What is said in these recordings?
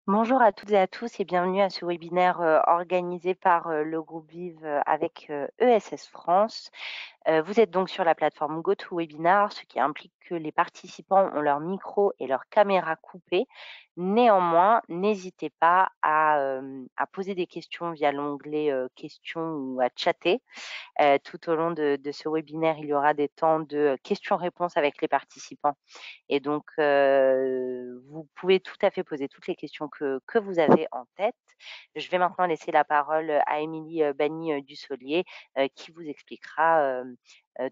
Bonjour à toutes et à tous et bienvenue à ce webinaire organisé par le groupe Vive avec ESS France. Vous êtes donc sur la plateforme GoToWebinar, ce qui implique que les participants ont leur micro et leur caméra coupés. Néanmoins, n'hésitez pas à poser des questions via l'onglet questions ou à chatter. Tout au long de ce webinaire, il y aura des temps de questions-réponses avec les participants. Et donc, vous pouvez tout à fait poser toutes les questions que vous avez en tête. Je vais maintenant laisser la parole à Émilie Banny-Dussolier qui vous expliquera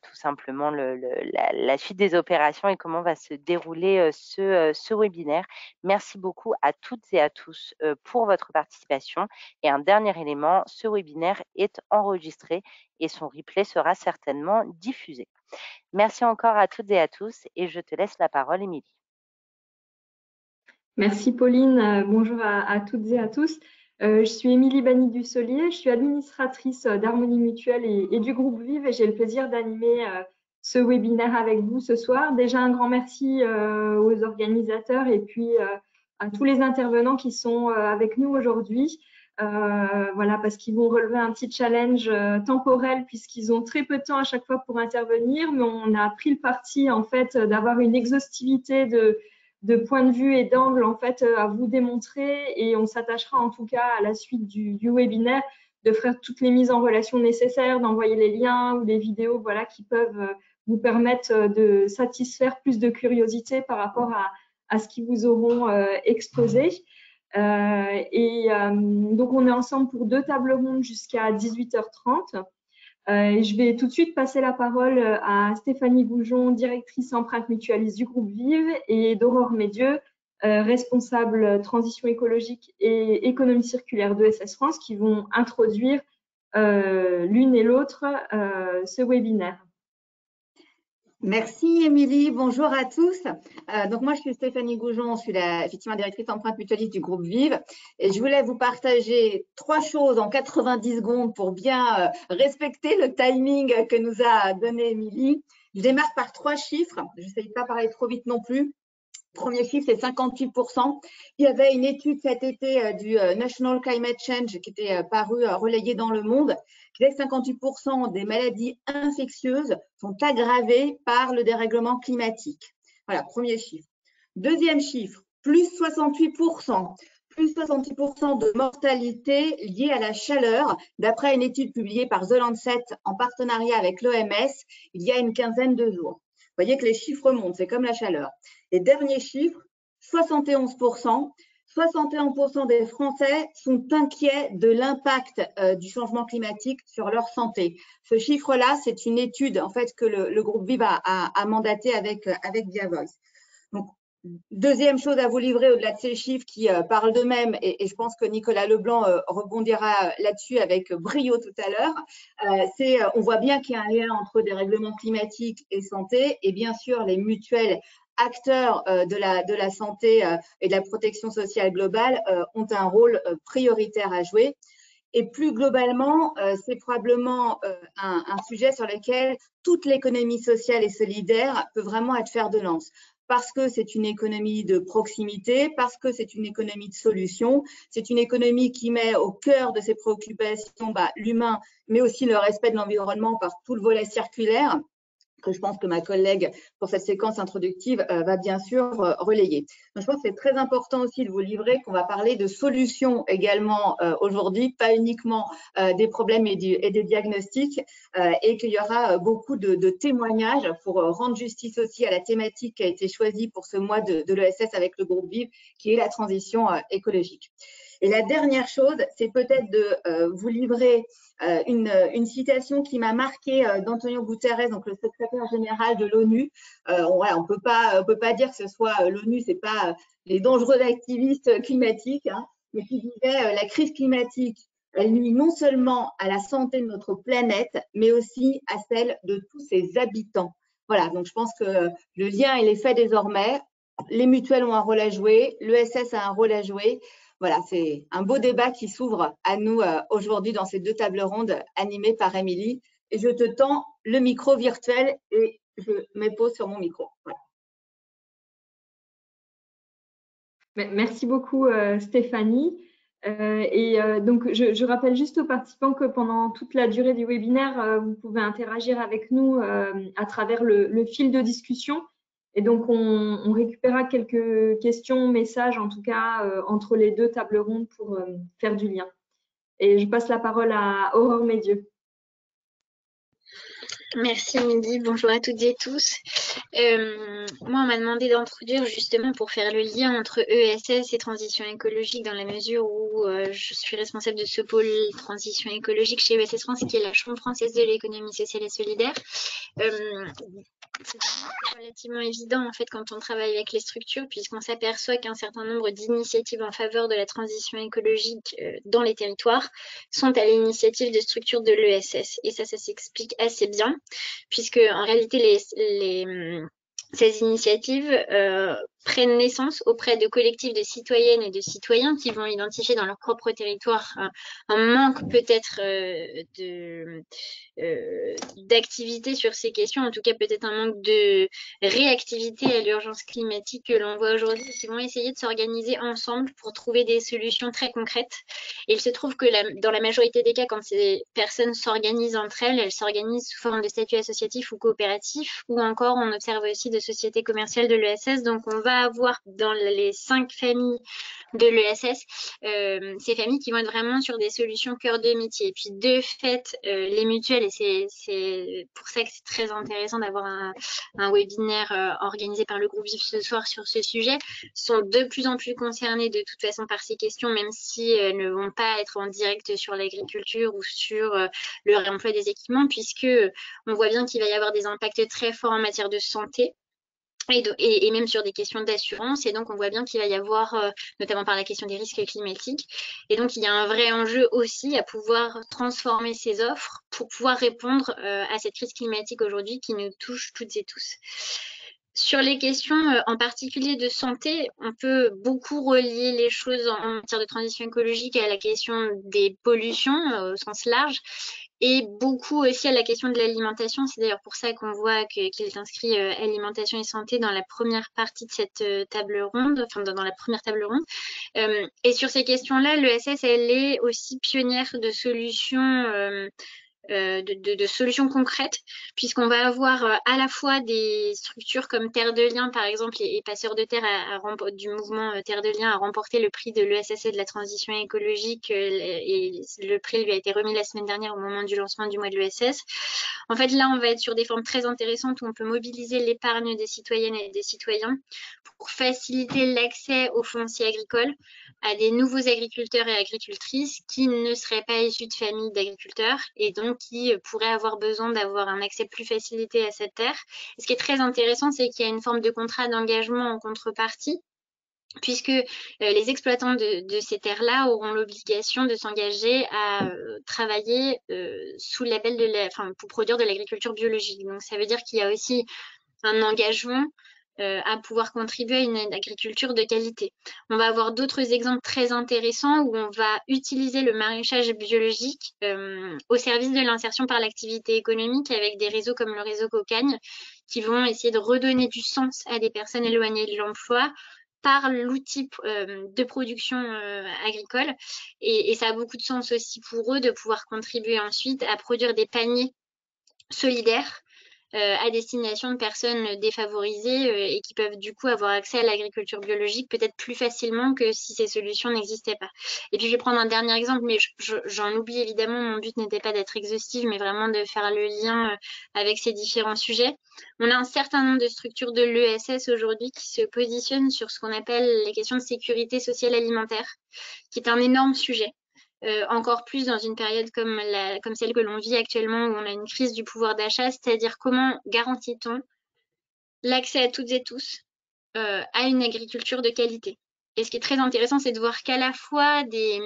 tout simplement la suite des opérations et comment va se dérouler ce webinaire. Merci beaucoup à toutes et à tous pour votre participation. Et un dernier élément, ce webinaire est enregistré et son replay sera certainement diffusé. Merci encore à toutes et à tous et je te laisse la parole, Émilie. Merci Pauline, bonjour à toutes et à tous. Je suis Émilie Banny-Dussolier, je suis administratrice d'Harmonie Mutuelle et du groupe Vive et j'ai le plaisir d'animer ce webinaire avec vous ce soir. Déjà un grand merci aux organisateurs et puis à tous les intervenants qui sont avec nous aujourd'hui. Voilà, parce qu'ils vont relever un petit challenge temporel puisqu'ils ont très peu de temps à chaque fois pour intervenir, mais on a pris le parti en fait d'avoir une exhaustivité de points de vue et d'angles en fait à vous démontrer et on s'attachera en tout cas à la suite du webinaire de faire toutes les mises en relation nécessaires, d'envoyer les liens ou les vidéos voilà, qui peuvent vous permettre de satisfaire plus de curiosité par rapport à ce qu'ils vous auront exposé. Donc, on est ensemble pour 2 tables rondes jusqu'à 18h30. Je vais tout de suite passer la parole à Stéphanie Goujon, directrice empreinte mutualiste du groupe Vive, et d'Aurore Médieux, responsable transition écologique et économie circulaire de SS France, qui vont introduire l'une et l'autre ce webinaire. Merci Émilie, bonjour à tous. Donc moi je suis Stéphanie Goujon, je suis effectivement directrice empreinte mutualiste du groupe Vive et je voulais vous partager 3 choses en 90 secondes pour bien respecter le timing que nous a donné Émilie. Je démarre par 3 chiffres, je n'essaye pas de parler trop vite non plus. Premier chiffre, c'est 58%. Il y avait une étude cet été du National Climate Change qui était parue, relayée dans le monde, qui disait que 58% des maladies infectieuses sont aggravées par le dérèglement climatique. Voilà, premier chiffre. Deuxième chiffre, plus 68%. Plus 68% de mortalité liée à la chaleur, d'après une étude publiée par The Lancet en partenariat avec l'OMS il y a une quinzaine de jours. Vous voyez que les chiffres montent, c'est comme la chaleur. Et dernier chiffre, 71%. 61% des Français sont inquiets de l'impact du changement climatique sur leur santé. Ce chiffre-là, c'est une étude en fait que le groupe Vive a mandaté avec Diavox. Donc, deuxième chose à vous livrer au-delà de ces chiffres qui parlent d'eux-mêmes, et je pense que Nicolas Leblanc rebondira là-dessus avec brio tout à l'heure, on voit bien qu'il y a un lien entre dérèglement climatique et santé, et bien sûr les mutuelles acteurs de la santé et de la protection sociale globale ont un rôle prioritaire à jouer. Et plus globalement, c'est probablement un sujet sur lequel toute l'économie sociale et solidaire peut vraiment être fer de lance. Parce que c'est une économie de proximité, parce que c'est une économie de solution, c'est une économie qui met au cœur de ses préoccupations l'humain, mais aussi le respect de l'environnement par tout le volet circulaire, que je pense que ma collègue, pour cette séquence introductive, va bien sûr relayer. Donc, je pense que c'est très important aussi de vous livrer qu'on va parler de solutions également aujourd'hui, pas uniquement des problèmes et des diagnostics, et qu'il y aura beaucoup de témoignages pour rendre justice aussi à la thématique qui a été choisie pour ce mois de l'ESS avec le groupe Vive, qui est la transition écologique. Et la dernière chose, c'est peut-être de vous livrer une citation qui m'a marquée d'Antonio Guterres, donc le secrétaire général de l'ONU. Voilà, on peut pas dire que ce soit l'ONU, c'est pas les dangereux activistes climatiques, hein, mais qui disait la crise climatique, elle nuit non seulement à la santé de notre planète, mais aussi à celle de tous ses habitants. Voilà, donc je pense que le lien il est fait désormais. Les mutuelles ont un rôle à jouer, l'ESS a un rôle à jouer. Voilà, c'est un beau débat qui s'ouvre à nous aujourd'hui dans ces 2 tables rondes animées par Émilie. Et je te tends le micro virtuel et je me pose sur mon micro. Voilà. Merci beaucoup, Stéphanie. Donc, je rappelle juste aux participants que pendant toute la durée du webinaire, vous pouvez interagir avec nous à travers le fil de discussion. Et donc, on récupérera quelques questions, messages, en tout cas, entre les deux tables rondes pour faire du lien. Et je passe la parole à Aurore Médieux. Merci Midi, bonjour à toutes et tous. Moi, on m'a demandé d'introduire justement pour faire le lien entre ESS et transition écologique dans la mesure où je suis responsable de ce pôle transition écologique chez ESS France, qui est la Chambre française de l'économie sociale et solidaire. C'est relativement évident en fait quand on travaille avec les structures, puisqu'on s'aperçoit qu'un certain nombre d'initiatives en faveur de la transition écologique dans les territoires sont à l'initiative de structures de l'ESS. Et ça s'explique assez bien, puisque en réalité ces initiatives prennent naissance auprès de collectifs de citoyennes et de citoyens qui vont identifier dans leur propre territoire un manque peut-être d'activité sur ces questions, en tout cas peut-être un manque de réactivité à l'urgence climatique que l'on voit aujourd'hui, et qui vont essayer de s'organiser ensemble pour trouver des solutions très concrètes. Et il se trouve que dans la majorité des cas, quand ces personnes s'organisent entre elles, elles s'organisent sous forme de statut associatif ou coopératif, ou encore on observe aussi de sociétés commerciales de l'ESS. Donc on va avoir dans les 5 familles de l'ESS, ces familles qui vont être vraiment sur des solutions cœur de métier. Et puis de fait, les mutuelles, et c'est pour ça que c'est très intéressant d'avoir un webinaire organisé par le groupe VIV ce soir sur ce sujet, sont de plus en plus concernées de toute façon par ces questions, même si elles ne vont pas être en direct sur l'agriculture ou sur le réemploi des équipements, puisque on voit bien qu'il va y avoir des impacts très forts en matière de santé. Et même sur des questions d'assurance. Et donc, on voit bien qu'il va y avoir, notamment par la question des risques climatiques. Et donc, il y a un vrai enjeu aussi à pouvoir transformer ces offres pour pouvoir répondre à cette crise climatique aujourd'hui qui nous touche toutes et tous. Sur les questions en particulier de santé, on peut beaucoup relier les choses en matière de transition écologique à la question des pollutions au sens large, et beaucoup aussi à la question de l'alimentation. C'est d'ailleurs pour ça qu'on voit qu'il est inscrit alimentation et santé dans la première partie de cette table ronde, enfin dans la première table ronde. Et sur ces questions-là, l'ESS, elle est aussi pionnière de solutions de solutions concrètes, puisqu'on va avoir à la fois des structures comme Terre de Liens, par exemple, et Passeurs de Terre du mouvement Terre de Liens a remporté le prix de l'ESS et de la transition écologique, et le prix lui a été remis la semaine dernière au moment du lancement du mois de l'ESS. En fait, là, on va être sur des formes très intéressantes où on peut mobiliser l'épargne des citoyennes et des citoyens pour faciliter l'accès au foncier agricole à des nouveaux agriculteurs et agricultrices qui ne seraient pas issus de familles d'agriculteurs et donc qui pourraient avoir besoin d'avoir un accès plus facilité à cette terre. Et ce qui est très intéressant, c'est qu'il y a une forme de contrat d'engagement en contrepartie, puisque les exploitants de ces terres-là auront l'obligation de s'engager à travailler sous le label pour produire de l'agriculture biologique. Donc ça veut dire qu'il y a aussi un engagement à pouvoir contribuer à une agriculture de qualité. On va avoir d'autres exemples très intéressants où on va utiliser le maraîchage biologique au service de l'insertion par l'activité économique avec des réseaux comme le réseau Cocagne qui vont essayer de redonner du sens à des personnes éloignées de l'emploi par l'outil de production agricole. Et ça a beaucoup de sens aussi pour eux de pouvoir contribuer ensuite à produire des paniers solidaires à destination de personnes défavorisées et qui peuvent du coup avoir accès à l'agriculture biologique peut-être plus facilement que si ces solutions n'existaient pas. Et puis je vais prendre un dernier exemple, mais j'en oublie évidemment, mon but n'était pas d'être exhaustive, mais vraiment de faire le lien avec ces différents sujets. On a un certain nombre de structures de l'ESS aujourd'hui qui se positionnent sur ce qu'on appelle les questions de sécurité sociale alimentaire, qui est un énorme sujet. Encore plus dans une période comme celle que l'on vit actuellement où on a une crise du pouvoir d'achat, c'est-à-dire comment garantit-on l'accès à toutes et tous à une agriculture de qualité. Et ce qui est très intéressant, c'est de voir qu'à la fois des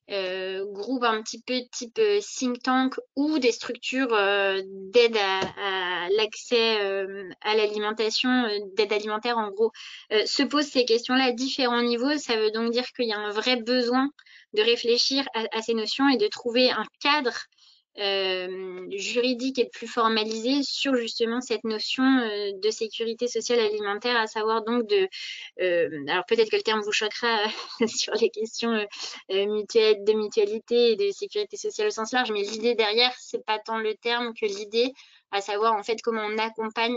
groupes un petit peu type think tank ou des structures d'aide à l'accès à l'alimentation, d'aide alimentaire en gros, se posent ces questions-là à différents niveaux. Ça veut donc dire qu'il y a un vrai besoin de réfléchir à ces notions et de trouver un cadre juridique et plus formalisée sur justement cette notion de sécurité sociale alimentaire, à savoir donc alors peut-être que le terme vous choquera sur les questions de mutualité et de sécurité sociale au sens large, mais l'idée derrière, c'est pas tant le terme que l'idée, à savoir en fait comment on accompagne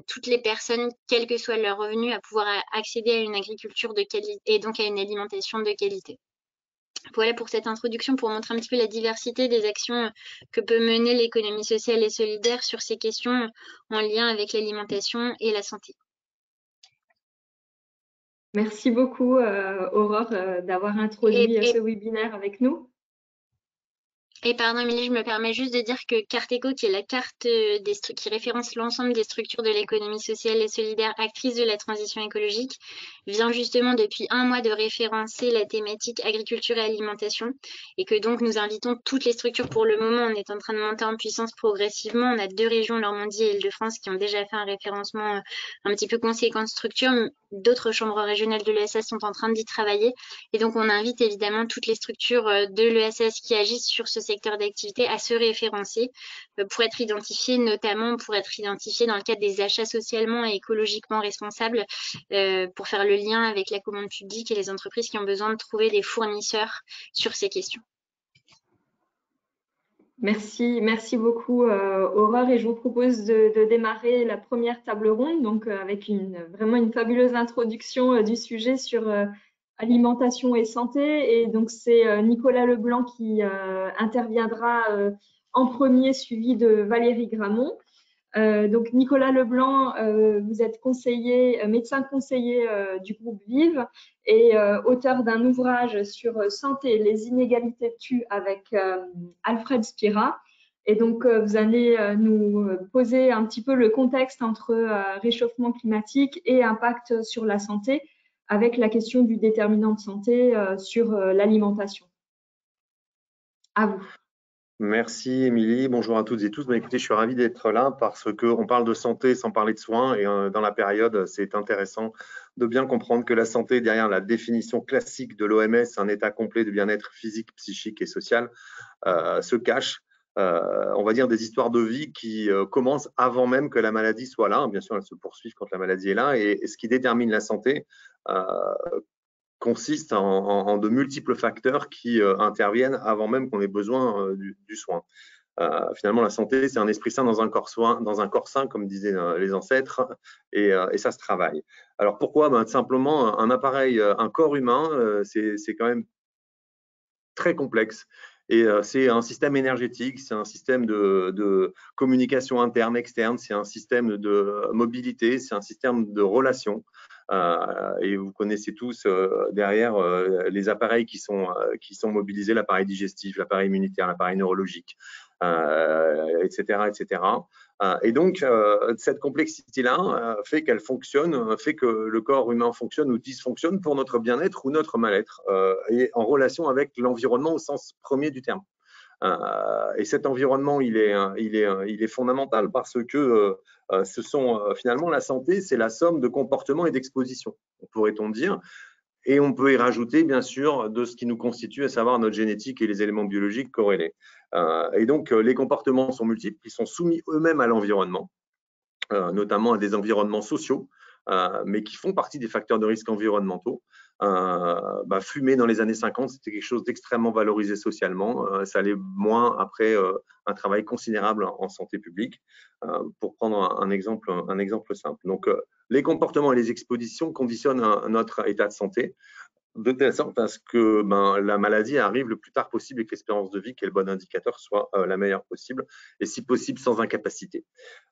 toutes les personnes, quel que soit leur revenu, à pouvoir accéder à une agriculture de qualité et donc à une alimentation de qualité. Voilà pour cette introduction, pour montrer un petit peu la diversité des actions que peut mener l'économie sociale et solidaire sur ces questions en lien avec l'alimentation et la santé. Merci beaucoup, Aurore, d'avoir introduit ce webinaire avec nous. Et pardon, Émilie, je me permets juste de dire que Carteco, qui est la carte qui référence l'ensemble des structures de l'économie sociale et solidaire actrices de la transition écologique, vient justement depuis 1 mois de référencer la thématique agriculture et alimentation, et que donc nous invitons toutes les structures. Pour le moment, on est en train de monter en puissance progressivement. On a 2 régions, Normandie et Île-de-France, qui ont déjà fait un référencement un petit peu conséquent de structure. D'autres chambres régionales de l'ESS sont en train d'y travailler. Et donc, on invite évidemment toutes les structures de l'ESS qui agissent sur ce secteur d'activité à se référencer pour être identifiées, notamment pour être identifiées dans le cadre des achats socialement et écologiquement responsables, pour faire le lien avec la commande publique et les entreprises qui ont besoin de trouver des fournisseurs sur ces questions. Merci beaucoup, Aurore. Et je vous propose de démarrer la première table ronde, donc avec vraiment une fabuleuse introduction du sujet sur alimentation et santé. Et donc, c'est Nicolas Leblanc qui interviendra en premier, suivi de Valérie Gramont. Donc, Nicolas Leblanc, vous êtes médecin conseiller du groupe Vive et auteur d'un ouvrage sur santé, les inégalités tuent avec Alfred Spira. Et donc, vous allez nous poser un petit peu le contexte entre réchauffement climatique et impact sur la santé, avec la question du déterminant de santé sur l'alimentation. À vous. Merci Émilie, bonjour à toutes et tous. Écoutez, je suis ravi d'être là parce qu'on parle de santé sans parler de soins et dans la période, c'est intéressant de bien comprendre que la santé, derrière la définition classique de l'OMS, un état complet de bien-être physique, psychique et social, se cache, on va dire, des histoires de vie qui commencent avant même que la maladie soit là. Bien sûr, elles se poursuivent quand la maladie est là et ce qui détermine la santé consiste en de multiples facteurs qui interviennent avant même qu'on ait besoin du soin. Finalement, la santé, c'est un esprit sain dans un corps sain, comme disaient les ancêtres, et ça se travaille. Alors pourquoi? Simplement, un corps humain, c'est quand même très complexe. Et c'est un système énergétique, c'est un système de communication interne, externe, c'est un système de mobilité, c'est un système de relations. Et vous connaissez tous derrière les appareils qui sont mobilisés, l'appareil digestif, l'appareil immunitaire, l'appareil neurologique, etc., etc. Et donc, cette complexité-là fait qu'elle fonctionne, fait que le corps humain fonctionne ou dysfonctionne pour notre bien-être ou notre mal-être, et en relation avec l'environnement au sens premier du terme. Et cet environnement, il est fondamental parce que finalement, la santé, c'est la somme de comportements et d'expositions, pourrait-on dire. Et on peut y rajouter, bien sûr, de ce qui nous constitue, à savoir notre génétique et les éléments biologiques corrélés. Et donc, les comportements sont multiples, ils sont soumis eux-mêmes à l'environnement, notamment à des environnements sociaux, mais qui font partie des facteurs de risque environnementaux. Fumer dans les années 50, c'était quelque chose d'extrêmement valorisé socialement. Ça allait moins après un travail considérable en santé publique, pour prendre un exemple simple. Donc, les comportements et les expositions conditionnent notre état de santé, de telle sorte à ce que la maladie arrive le plus tard possible et que l'espérance de vie, qui est le bon indicateur, soit la meilleure possible, et si possible sans incapacité.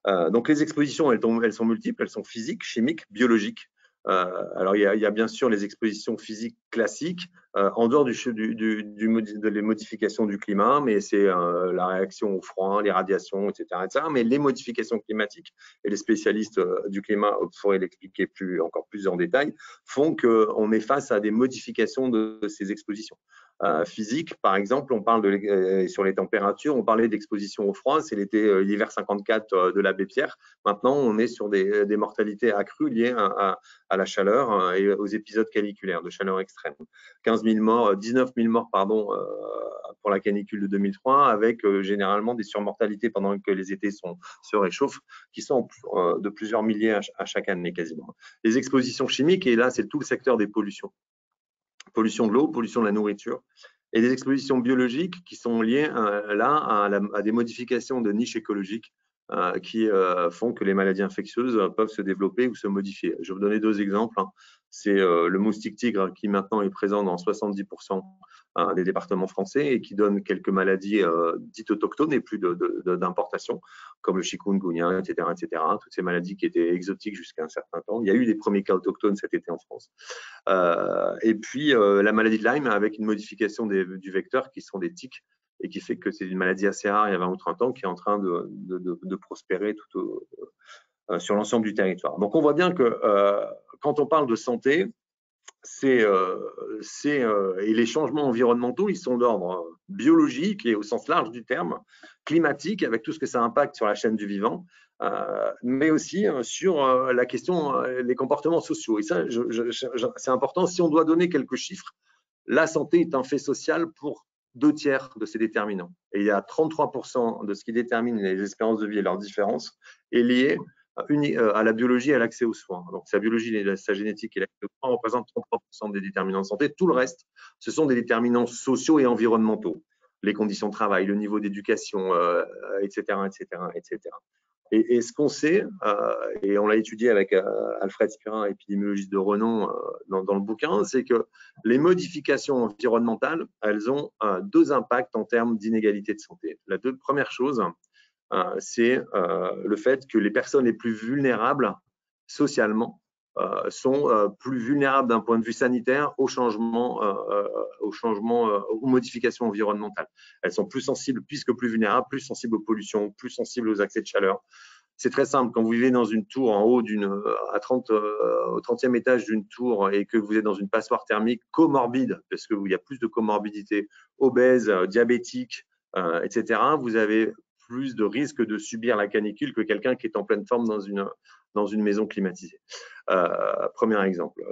Donc les expositions, elles sont multiples, elles sont physiques, chimiques, biologiques. Alors il y a bien sûr les expositions physiques classiques, en dehors des modifications du climat, mais c'est la réaction au froid, les radiations, etc., etc. Mais les modifications climatiques, et les spécialistes du climat pourraient l'expliquer encore plus en détail, font qu'on est face à des modifications de ces expositions. physique. Par exemple, on parle sur les températures, on parlait d'exposition au froid, c'est l'hiver 54 de l'abbé Pierre. Maintenant, on est sur des mortalités accrues liées à la chaleur et aux épisodes caniculaires de chaleur extrême. 19 000 morts pardon, pour la canicule de 2003, avec généralement des surmortalités pendant que les étés se réchauffent, qui sont de plusieurs milliers à chaque année quasiment. Les expositions chimiques, et là, c'est tout le secteur des pollutions. Pollution de l'eau, pollution de la nourriture, et des expositions biologiques qui sont liées à des modifications de niches écologiques qui font que les maladies infectieuses peuvent se développer ou se modifier. Je vais vous donner 2 exemples. C'est le moustique tigre qui maintenant est présent dans 70% des départements français et qui donne quelques maladies dites autochtones et plus d'importation, comme le chikungunya, etc., etc. Toutes ces maladies qui étaient exotiques jusqu'à un certain temps. Il y a eu des premiers cas autochtones cet été en France. Et puis la maladie de Lyme avec une modification du vecteur qui sont des tiques et qui fait que c'est une maladie assez rare il y a 20 ou 30 ans qui est en train de prospérer sur l'ensemble du territoire. Donc on voit bien que quand on parle de santé, et les changements environnementaux, ils sont d'ordre biologique et au sens large du terme, climatique, avec tout ce que ça impacte sur la chaîne du vivant, mais aussi sur la question des comportements sociaux. Et ça, c'est important. Si on doit donner quelques chiffres, la santé est un fait social pour 2/3 de ses déterminants. Et il y a 33% de ce qui détermine les espérances de vie et leurs différences est lié à la biologie et à l'accès aux soins. Donc, sa biologie, sa génétique et l'accès aux soins représentent 33% des déterminants de santé. Tout le reste, ce sont des déterminants sociaux et environnementaux. Les conditions de travail, le niveau d'éducation, etc., etc., etc. Et ce qu'on sait, et on l'a étudié avec Alfred Spirin, épidémiologiste de renom dans le bouquin, c'est que les modifications environnementales, elles ont 2 impacts en termes d'inégalité de santé. La première chose, c'est le fait que les personnes les plus vulnérables socialement sont plus vulnérables d'un point de vue sanitaire aux modifications environnementales. Elles sont plus sensibles, puisque plus vulnérables, plus sensibles aux pollutions, plus sensibles aux accès de chaleur. C'est très simple, quand vous vivez dans une tour en haut au 30e étage d'une tour et que vous êtes dans une passoire thermique comorbide, parce qu'il y a plus de comorbidité, obèse, diabétique, etc., vous avez plus de risques de subir la canicule que quelqu'un qui est en pleine forme dans une maison climatisée. Premier exemple.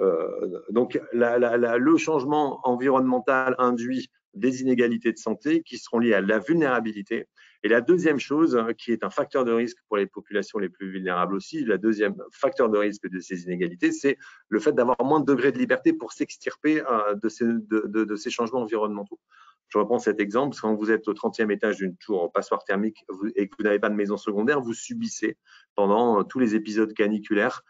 Donc, le changement environnemental induit des inégalités de santé qui seront liées à la vulnérabilité. Et la deuxième chose, qui est un facteur de risque pour les populations les plus vulnérables aussi, la deuxième facteur de risque de ces inégalités, c'est le fait d'avoir moins de degrés de liberté pour s'extirper de ces changements environnementaux. Je reprends cet exemple, quand vous êtes au 30e étage d'une tour en passoire thermique et que vous n'avez pas de maison secondaire, vous subissez pendant tous les épisodes caniculaires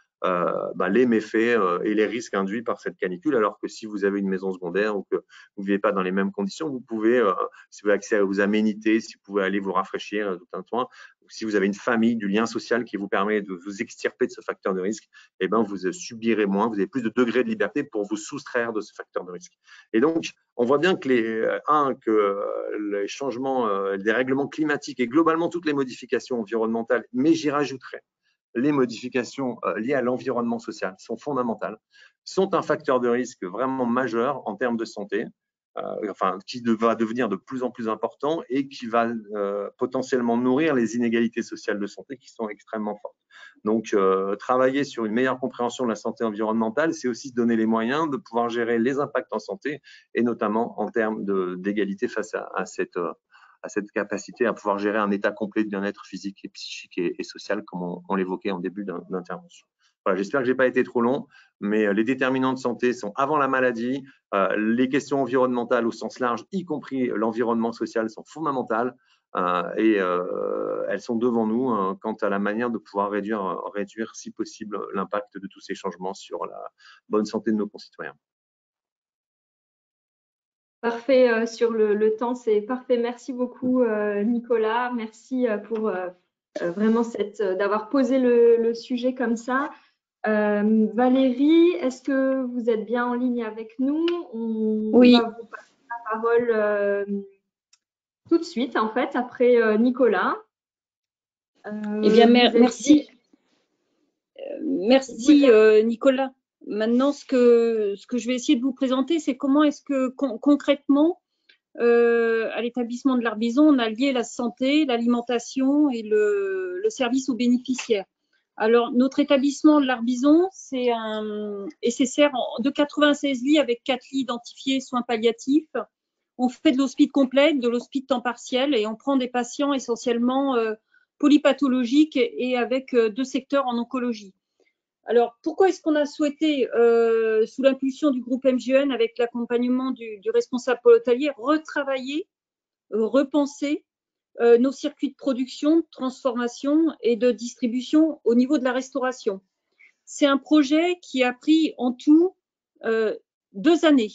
les méfaits et les risques induits par cette canicule, alors que si vous avez une maison secondaire ou que vous ne vivez pas dans les mêmes conditions, vous pouvez, si vous avez accès aux aménités, si vous pouvez aller vous rafraîchir tout un temps, ou si vous avez une famille, du lien social qui vous permet de vous extirper de ce facteur de risque, eh ben, vous subirez moins, vous avez plus de degrés de liberté pour vous soustraire de ce facteur de risque. Et donc, on voit bien que les changements, les règlements climatiques et globalement toutes les modifications environnementales, mais j'y rajouterai les modifications liées à l'environnement social sont fondamentales, sont un facteur de risque vraiment majeur en termes de santé, qui va devenir de plus en plus important et qui va potentiellement nourrir les inégalités sociales de santé qui sont extrêmement fortes. Donc, travailler sur une meilleure compréhension de la santé environnementale, c'est aussi se donner les moyens de pouvoir gérer les impacts en santé et notamment en termes d'égalité face à cette capacité à pouvoir gérer un état complet de bien-être physique et psychique et social, comme on l'évoquait en début d'intervention. Voilà, j'espère que je n'ai pas été trop long, mais les déterminants de santé sont avant la maladie. Les questions environnementales au sens large, y compris l'environnement social, sont fondamentales et elles sont devant nous quant à la manière de pouvoir réduire si possible l'impact de tous ces changements sur la bonne santé de nos concitoyens. Parfait, sur le temps, c'est parfait. Merci beaucoup, Nicolas. Merci pour vraiment d'avoir posé le sujet comme ça. Valérie, est-ce que vous êtes bien en ligne avec nous? Oui. On va vous passer la parole tout de suite, en fait, après Nicolas. Eh bien, merci. Merci, Nicolas. Maintenant, ce que je vais essayer de vous présenter, c'est comment est-ce que concrètement, à l'établissement de l'Arbizon, on a lié la santé, l'alimentation et le service aux bénéficiaires. Alors, notre établissement de l'Arbizon, c'est un SSR de 96 lits avec 4 lits identifiés, soins palliatifs. On fait de l'hospice complet, de l'hospice temps partiel et on prend des patients essentiellement polypathologiques et avec 2 secteurs en oncologie. Alors, pourquoi est-ce qu'on a souhaité, sous l'impulsion du groupe MGN, avec l'accompagnement du responsable pôle hôtelier, retravailler, repenser nos circuits de production, de transformation et de distribution au niveau de la restauration? C'est un projet qui a pris en tout 2 années.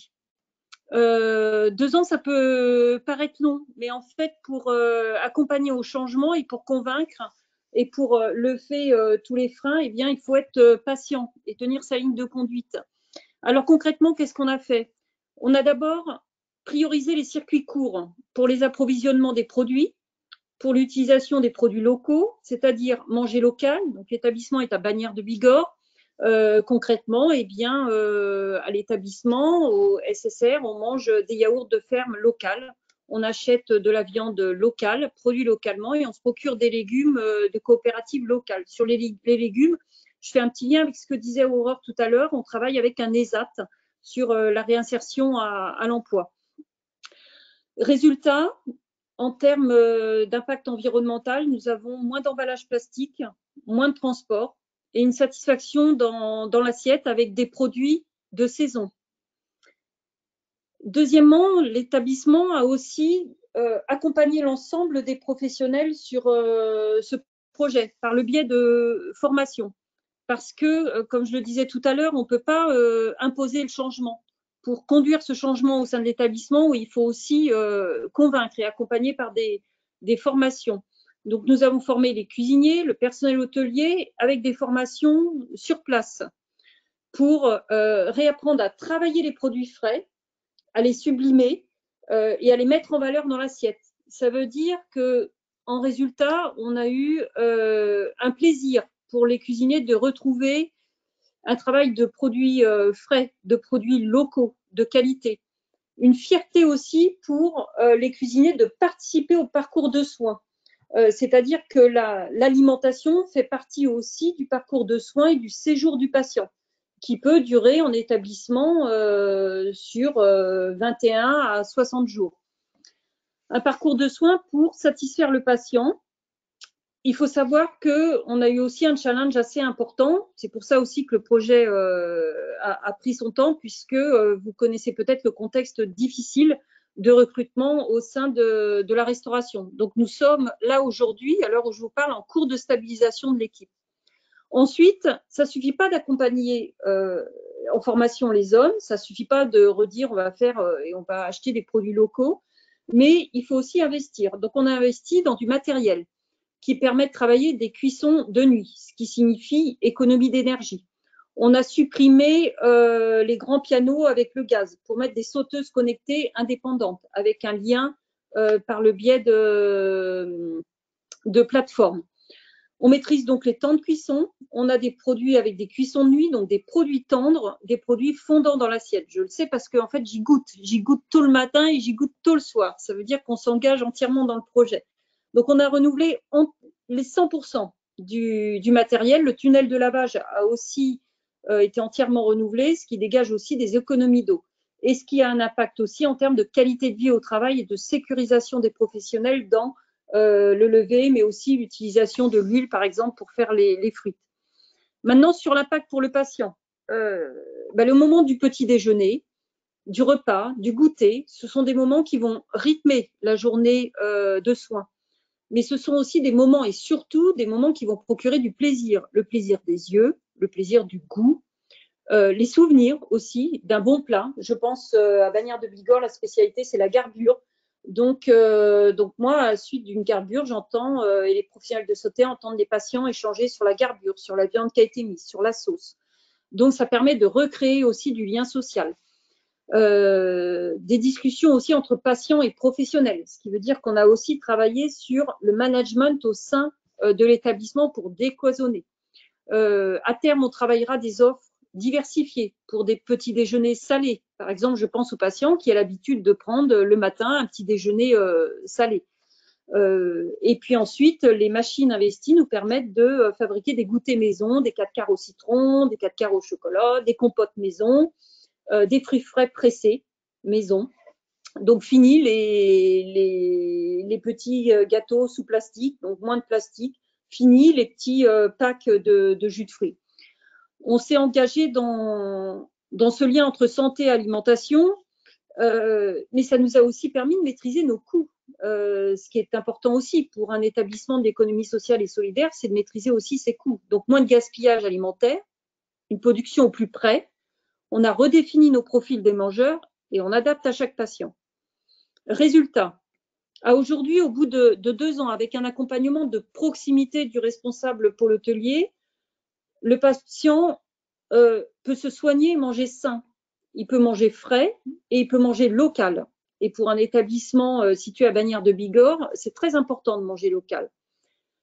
2 ans, ça peut paraître long, mais en fait, pour accompagner au changement et pour convaincre et pour lever tous les freins, eh bien, il faut être patient et tenir sa ligne de conduite. Alors concrètement, qu'est-ce qu'on a fait? On a d'abord priorisé les circuits courts pour les approvisionnements des produits, pour l'utilisation des produits locaux, c'est-à-dire manger local. Donc l'établissement est à Bagnères de Bigorre. Concrètement, eh bien, à l'établissement, au SSR, on mange des yaourts de ferme locales. On achète de la viande locale, produit localement, et on se procure des légumes de coopératives locales. Sur les légumes, je fais un petit lien avec ce que disait Aurore tout à l'heure. On travaille avec un ESAT sur la réinsertion à l'emploi. Résultat, en termes d'impact environnemental, nous avons moins d'emballage plastique, moins de transport et une satisfaction dans l'assiette avec des produits de saison. Deuxièmement, l'établissement a aussi accompagné l'ensemble des professionnels sur ce projet par le biais de formation. Parce que, comme je le disais tout à l'heure, on ne peut pas imposer le changement. Pour conduire ce changement au sein de l'établissement, il faut aussi convaincre et accompagner par des formations. Donc, nous avons formé les cuisiniers, le personnel hôtelier avec des formations sur place pour réapprendre à travailler les produits frais, à les sublimer et à les mettre en valeur dans l'assiette. Ça veut dire qu'en résultat, on a eu un plaisir pour les cuisiniers de retrouver un travail de produits frais, de produits locaux, de qualité. Une fierté aussi pour les cuisiniers de participer au parcours de soins. C'est-à-dire que l'alimentation fait partie aussi du parcours de soins et du séjour du patient, qui peut durer en établissement sur 21 à 60 jours. Un parcours de soins pour satisfaire le patient. Il faut savoir qu'on a eu aussi un challenge assez important. C'est pour ça aussi que le projet a pris son temps, puisque vous connaissez peut-être le contexte difficile de recrutement au sein de la restauration. Donc, nous sommes là aujourd'hui, à l'heure où je vous parle, en cours de stabilisation de l'équipe. Ensuite, ça ne suffit pas d'accompagner en formation les hommes, ça ne suffit pas de redire on va faire et on va acheter des produits locaux, mais il faut aussi investir. Donc, on a investi dans du matériel qui permet de travailler des cuissons de nuit, ce qui signifie économie d'énergie. On a supprimé les grands pianos avec le gaz pour mettre des sauteuses connectées indépendantes avec un lien par le biais de plateformes. On maîtrise donc les temps de cuisson. On a des produits avec des cuissons de nuit, donc des produits tendres, des produits fondants dans l'assiette. Je le sais parce qu'en fait, j'y goûte. J'y goûte tôt le matin et j'y goûte tôt le soir. Ça veut dire qu'on s'engage entièrement dans le projet. Donc, on a renouvelé les 100% du matériel. Le tunnel de lavage a aussi été entièrement renouvelé, ce qui dégage aussi des économies d'eau. Et ce qui a un impact aussi en termes de qualité de vie au travail et de sécurisation des professionnels dans le lever, mais aussi l'utilisation de l'huile, par exemple, pour faire les frites. Maintenant, sur l'impact pour le patient, le moment du petit déjeuner, du repas, du goûter, ce sont des moments qui vont rythmer la journée de soins. Mais ce sont aussi des moments et surtout des moments qui vont procurer du plaisir. Le plaisir des yeux, le plaisir du goût, les souvenirs aussi d'un bon plat. Je pense à Bagnères de Bigorre, la spécialité, c'est la garbure. Donc moi, à la suite d'une garbure, j'entends, et les professionnels de santé entendent les patients échanger sur la garbure, sur la viande qui a été mise, sur la sauce. Donc, ça permet de recréer aussi du lien social. Des discussions aussi entre patients et professionnels, ce qui veut dire qu'on a aussi travaillé sur le management au sein de l'établissement pour décloisonner. À terme, on travaillera des offres diversifiés pour des petits déjeuners salés. Par exemple, je pense aux patients qui a l'habitude de prendre le matin un petit déjeuner salé. Et puis ensuite, les machines investies nous permettent de fabriquer des goûters maison, des 4 quarts au citron, des 4 quarts au chocolat, des compotes maison, des fruits frais pressés maison. Donc, fini les petits gâteaux sous plastique, donc moins de plastique. Fini les petits packs de jus de fruits. On s'est engagé dans ce lien entre santé et alimentation, mais ça nous a aussi permis de maîtriser nos coûts. Ce qui est important aussi pour un établissement d'économie sociale et solidaire, c'est de maîtriser aussi ses coûts. Donc, moins de gaspillage alimentaire, une production au plus près. On a redéfini nos profils des mangeurs et on adapte à chaque patient. Résultat, à aujourd'hui, au bout de 2 ans, avec un accompagnement de proximité du responsable pour l'hôtelier, le patient peut se soigner et manger sain. Il peut manger frais et il peut manger local. Et pour un établissement situé à Bagnères de Bigorre, c'est très important de manger local.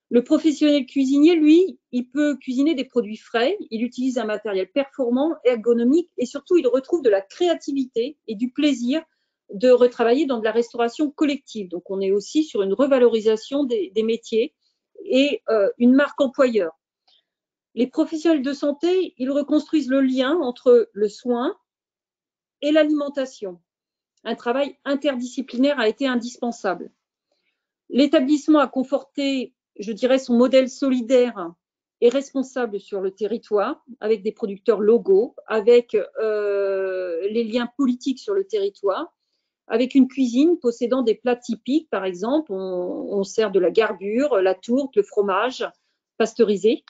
Le professionnel cuisinier, lui, il peut cuisiner des produits frais, il utilise un matériel performant, ergonomique et surtout, il retrouve de la créativité et du plaisir de retravailler dans de la restauration collective. Donc, on est aussi sur une revalorisation des métiers et une marque employeur. Les professionnels de santé, ils reconstruisent le lien entre le soin et l'alimentation. Un travail interdisciplinaire a été indispensable. L'établissement a conforté, je dirais, son modèle solidaire et responsable sur le territoire, avec des producteurs locaux, avec les liens politiques sur le territoire, avec une cuisine possédant des plats typiques, par exemple, on sert de la garbure, la tourte, le fromage pasteurisé,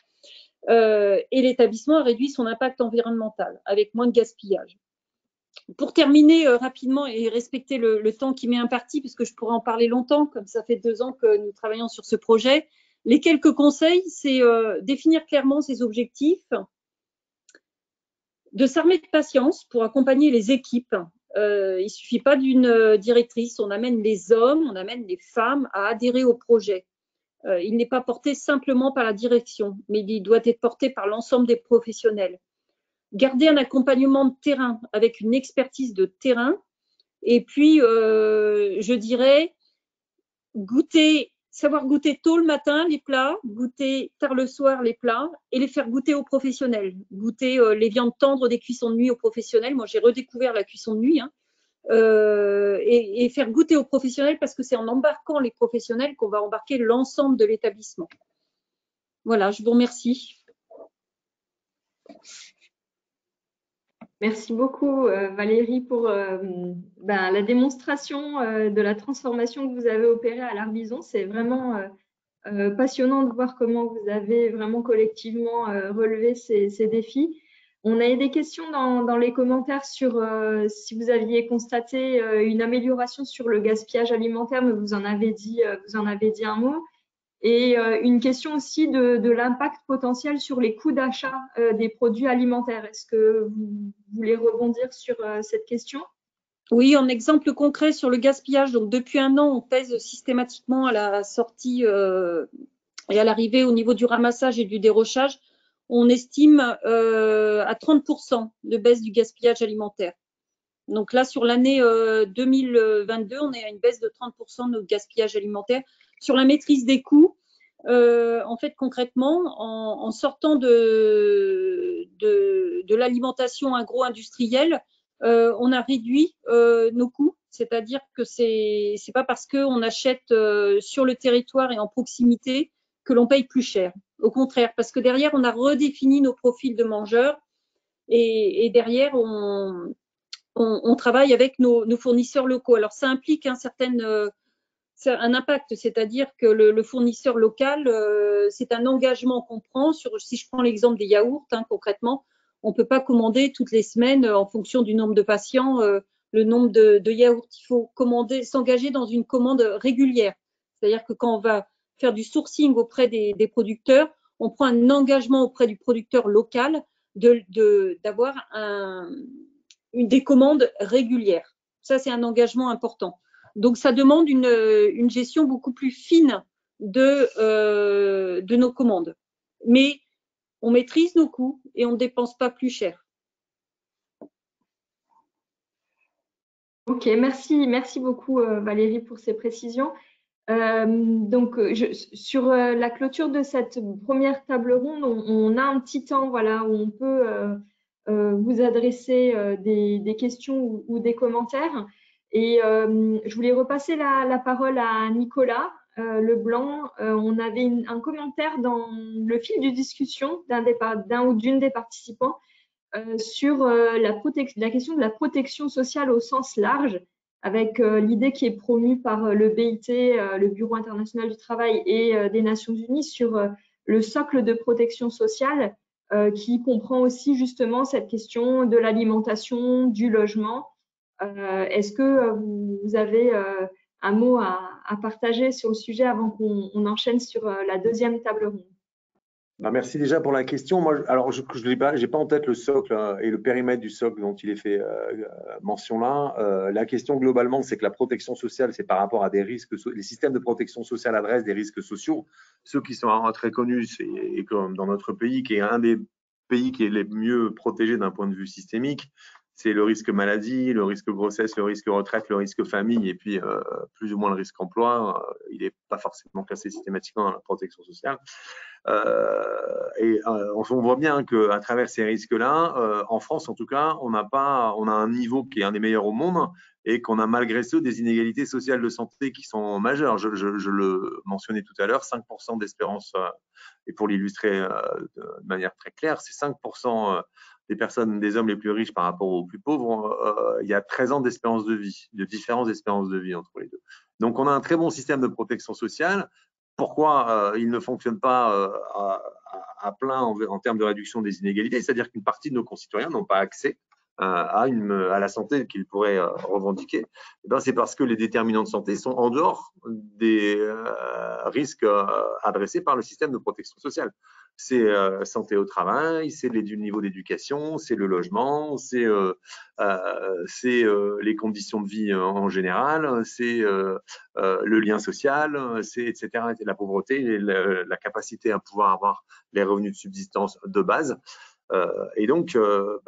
et l'établissement a réduit son impact environnemental, avec moins de gaspillage. Pour terminer rapidement et respecter le temps qui m'est imparti, puisque je pourrais en parler longtemps, comme ça fait 2 ans que nous travaillons sur ce projet, les quelques conseils, c'est définir clairement ses objectifs, de s'armer de patience pour accompagner les équipes. Il ne suffit pas d'une directrice, on amène les hommes, on amène les femmes à adhérer au projet. Il n'est pas porté simplement par la direction, mais il doit être porté par l'ensemble des professionnels. Garder un accompagnement de terrain avec une expertise de terrain et puis, je dirais, savoir goûter tôt le matin les plats, goûter tard le soir les plats et les faire goûter aux professionnels. Goûter les viandes tendres des cuissons de nuit aux professionnels. Moi, j'ai redécouvert la cuisson de nuit, et faire goûter aux professionnels parce que c'est en embarquant les professionnels qu'on va embarquer l'ensemble de l'établissement. Voilà, je vous remercie. Merci beaucoup Valérie pour la démonstration de la transformation que vous avez opérée à l'Arbizon. C'est vraiment passionnant de voir comment vous avez vraiment collectivement relevé ces défis. On a eu des questions dans les commentaires sur si vous aviez constaté une amélioration sur le gaspillage alimentaire, mais vous en avez dit un mot. Et une question aussi de l'impact potentiel sur les coûts d'achat des produits alimentaires. Est-ce que vous voulez rebondir sur cette question? Oui, en exemple concret sur le gaspillage. Donc, depuis 1 an, on pèse systématiquement à la sortie et à l'arrivée au niveau du ramassage et du dérochage. On estime à 30% de baisse du gaspillage alimentaire. Donc là, sur l'année 2022, on est à une baisse de 30% de notre gaspillage alimentaire. Sur la maîtrise des coûts, en fait, concrètement, en sortant de l'alimentation agro-industrielle, on a réduit nos coûts. C'est-à-dire que c'est pas parce qu'on achète sur le territoire et en proximité que l'on paye plus cher. Au contraire, parce que derrière, on a redéfini nos profils de mangeurs et derrière, on travaille avec nos fournisseurs locaux. Alors, ça implique un impact, c'est-à-dire que le fournisseur local, c'est un engagement qu'on prend. Si je prends l'exemple des yaourts, concrètement, on ne peut pas commander toutes les semaines en fonction du nombre de patients, le nombre de yaourts. Il faut s'engager dans une commande régulière. C'est-à-dire que quand on va faire du sourcing auprès des producteurs, on prend un engagement auprès du producteur local d'avoir des commandes régulières. Ça, c'est un engagement important. Donc, ça demande une gestion beaucoup plus fine de nos commandes. Mais on maîtrise nos coûts et on ne dépense pas plus cher. Ok, merci beaucoup Valérie pour ces précisions. Sur la clôture de cette première table ronde, on a un petit temps, voilà, où on peut vous adresser des questions ou des commentaires. Et je voulais repasser la parole à Nicolas Leblanc. On avait un commentaire dans le fil de discussion d'un ou d'une des participants sur la question de la protection sociale au sens large, avec l'idée qui est promue par le BIT, le Bureau international du travail et des Nations unies sur le socle de protection sociale, qui comprend aussi justement cette question de l'alimentation, du logement. Est-ce que vous avez un mot à partager sur le sujet avant qu'on enchaîne sur la deuxième table ronde? Merci déjà pour la question. Moi, alors, je n'ai pas en tête le socle et le périmètre du socle dont il est fait mention là. La question globalement, c'est que la protection sociale, c'est par rapport à des risques. Les systèmes de protection sociale adressent des risques sociaux. Ceux qui sont très connus, c'est comme dans notre pays, qui est un des pays qui est les mieux protégés d'un point de vue systémique. C'est le risque maladie, le risque grossesse, le risque retraite, le risque famille et puis plus ou moins le risque emploi. Il n'est pas forcément classé systématiquement dans la protection sociale. On voit bien qu'à travers ces risques-là, en France en tout cas, on a un niveau qui est un des meilleurs au monde et qu'on a malgré ce des inégalités sociales de santé qui sont majeures. Je le mentionnais tout à l'heure, 5% d'espérance, et pour l'illustrer de manière très claire, c'est 5% des personnes, des hommes les plus riches par rapport aux plus pauvres. Il y a 13 ans d'espérance de vie, de différence d'espérance de vie entre les deux. Donc on a un très bon système de protection sociale. Pourquoi il ne fonctionne pas à plein en termes de réduction des inégalités? C'est-à-dire qu'une partie de nos concitoyens n'ont pas accès à la santé qu'ils pourraient revendiquer. C'est parce que les déterminants de santé sont en dehors des risques adressés par le système de protection sociale. C'est santé au travail, c'est le niveau d'éducation, c'est le logement, c'est les conditions de vie en général, c'est le lien social, c'est etc. La pauvreté, et la capacité à pouvoir avoir les revenus de subsistance de base. Et donc,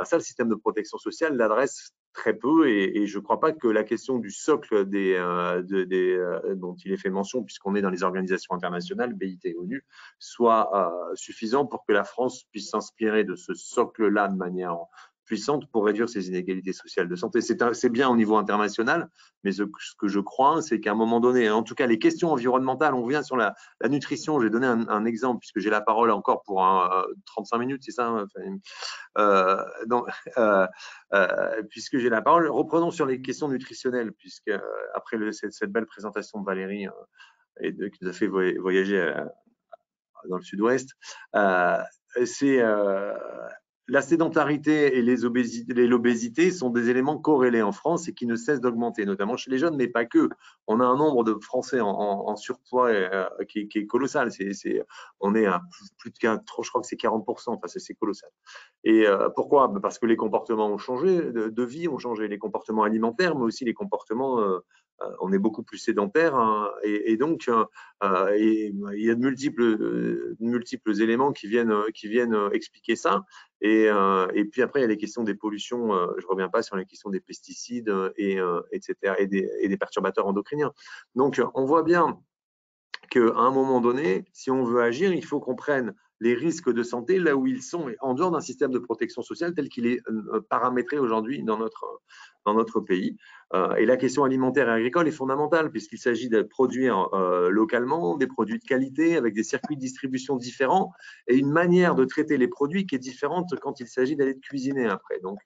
ça, le système de protection sociale l'adresse très peu et je ne crois pas que la question du socle dont il est fait mention, puisqu'on est dans les organisations internationales, BIT et ONU, soit suffisant pour que la France puisse s'inspirer de ce socle-là de manière puissante pour réduire ces inégalités sociales de santé. C'est bien au niveau international, mais ce que je crois, c'est qu'à un moment donné, en tout cas les questions environnementales, on revient sur la nutrition, j'ai donné un exemple, puisque j'ai la parole encore pour 35 minutes, c'est ça puisque j'ai la parole, reprenons sur les questions nutritionnelles, puisque après cette belle présentation de Valérie qui nous a fait voyager dans le sud-ouest, c'est la sédentarité et l'obésité sont des éléments corrélés en France et qui ne cessent d'augmenter, notamment chez les jeunes, mais pas que. On a un nombre de Français en surpoids qui est colossal. On est à plus de 4, je crois que c'est 40%, enfin, c'est colossal. Et pourquoi? Parce que les comportements ont changé, de vie ont changé, les comportements alimentaires, mais aussi les comportements, on est beaucoup plus sédentaire, hein, et donc il y a de multiples éléments qui viennent expliquer ça. Et puis après, il y a les questions des pollutions. Je ne reviens pas sur les questions des pesticides, etc., et des perturbateurs endocriniens. Donc, on voit bien qu'à un moment donné, si on veut agir, il faut qu'on prenne les risques de santé là où ils sont, en dehors d'un système de protection sociale tel qu'il est paramétré aujourd'hui dans notre pays. Et la question alimentaire et agricole est fondamentale puisqu'il s'agit de produire localement des produits de qualité avec des circuits de distribution différents et une manière de traiter les produits qui est différente quand il s'agit d'aller cuisiner après. Donc,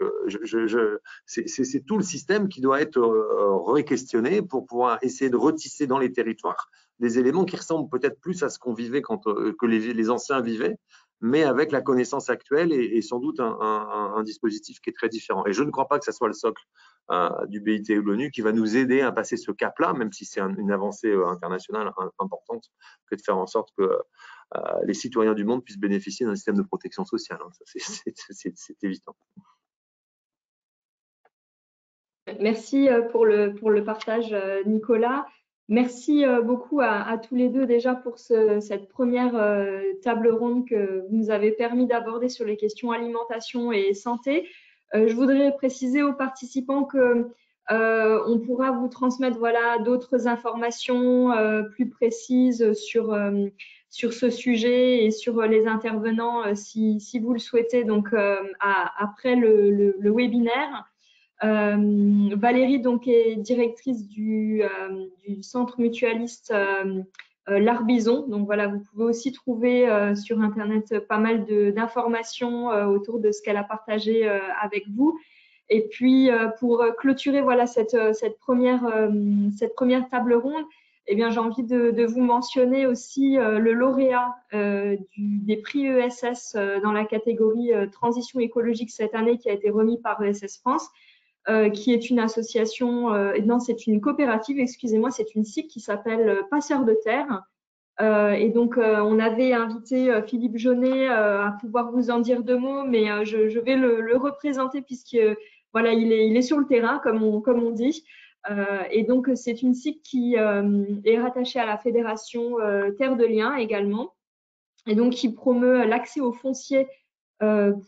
c'est tout le système qui doit être re-questionné pour pouvoir essayer de retisser dans les territoires des éléments qui ressemblent peut-être plus à ce qu'on vivait que les anciens vivaient, mais avec la connaissance actuelle et sans doute un dispositif qui est très différent. Et je ne crois pas que ce soit le socle du BIT ou de l'ONU qui va nous aider à passer ce cap-là, même si c'est une avancée internationale importante, que de faire en sorte que les citoyens du monde puissent bénéficier d'un système de protection sociale. C'est évident. Merci pour le partage, Nicolas. Merci beaucoup à tous les deux déjà pour cette première table ronde que vous nous avez permis d'aborder sur les questions alimentation et santé. Je voudrais préciser aux participants que On pourra vous transmettre voilà, d'autres informations plus précises sur ce sujet et sur les intervenants si vous le souhaitez, donc après le webinaire. Valérie donc, est directrice du centre mutualiste l'Arbizon. Donc voilà, vous pouvez aussi trouver sur Internet pas mal d'informations autour de ce qu'elle a partagé avec vous. Et puis, pour clôturer voilà, cette première table ronde, eh bien, j'ai envie de vous mentionner aussi le lauréat des prix ESS dans la catégorie transition écologique cette année, qui a été remis par ESS France, qui est une association, non, c'est une coopérative, excusez-moi, c'est une SIC qui s'appelle Passeurs de Terre. Et donc, on avait invité Philippe Jaunet à pouvoir vous en dire 2 mots, mais je vais le représenter puisque voilà, il est sur le terrain, comme on dit. Et donc, c'est une SIC qui est rattachée à la fédération Terre de Liens également, et donc qui promeut l'accès au foncier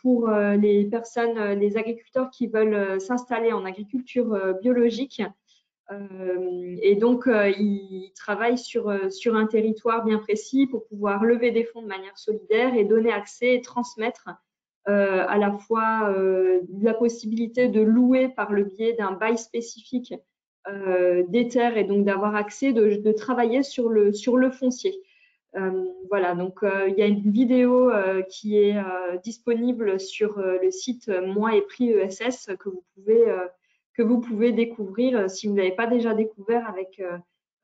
pour les personnes, les agriculteurs qui veulent s'installer en agriculture biologique. Et donc, ils travaillent sur un territoire bien précis pour pouvoir lever des fonds de manière solidaire et donner accès et transmettre à la fois la possibilité de louer par le biais d'un bail spécifique des terres, et donc d'avoir accès, de travailler sur le foncier. Voilà, donc il y a une vidéo qui est disponible sur le site Moi et Prix ESS que vous pouvez découvrir si vous ne l'avez pas déjà découvert avec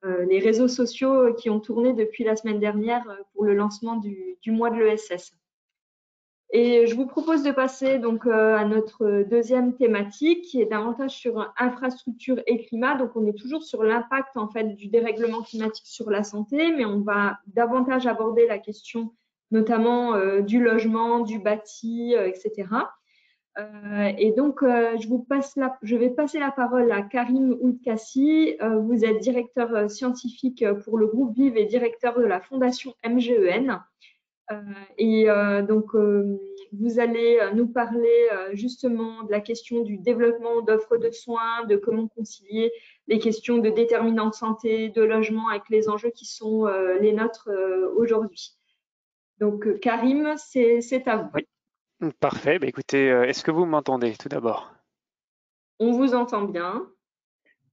les réseaux sociaux qui ont tourné depuis la semaine dernière pour le lancement du mois de l'ESS. Et je vous propose de passer donc à notre deuxième thématique, qui est davantage sur infrastructure et climat. Donc, on est toujours sur l'impact en fait du dérèglement climatique sur la santé, mais on va davantage aborder la question notamment du logement, du bâti, etc. Et donc, je vais passer la parole à Karim Oudkassi. Vous êtes directeur scientifique pour le groupe Vive et directeur de la fondation MGEN. Donc, vous allez nous parler justement de la question du développement d'offres de soins, de comment concilier les questions de déterminants de santé, de logement avec les enjeux qui sont les nôtres aujourd'hui. Donc, Karim, c'est à vous. Oui, parfait. Bah, écoutez, est-ce que vous m'entendez tout d'abord? On vous entend bien.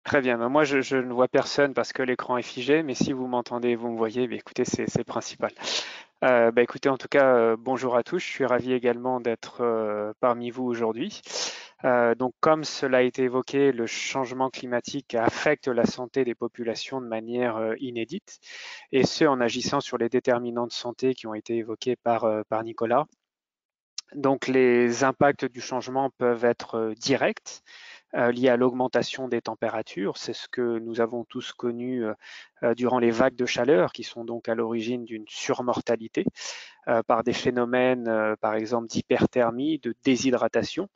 Très bien. Bah, moi, je ne vois personne parce que l'écran est figé, mais si vous m'entendez, vous me voyez, bah, écoutez, c'est le principal. Écoutez, en tout cas, bonjour à tous. Je suis ravi également d'être parmi vous aujourd'hui. Donc, comme cela a été évoqué, le changement climatique affecte la santé des populations de manière inédite, et ce, en agissant sur les déterminants de santé qui ont été évoqués par Nicolas. Donc, les impacts du changement peuvent être directs, liés à l'augmentation des températures. C'est ce que nous avons tous connu durant les vagues de chaleur, qui sont donc à l'origine d'une surmortalité par des phénomènes, par exemple, d'hyperthermie, de déshydratation.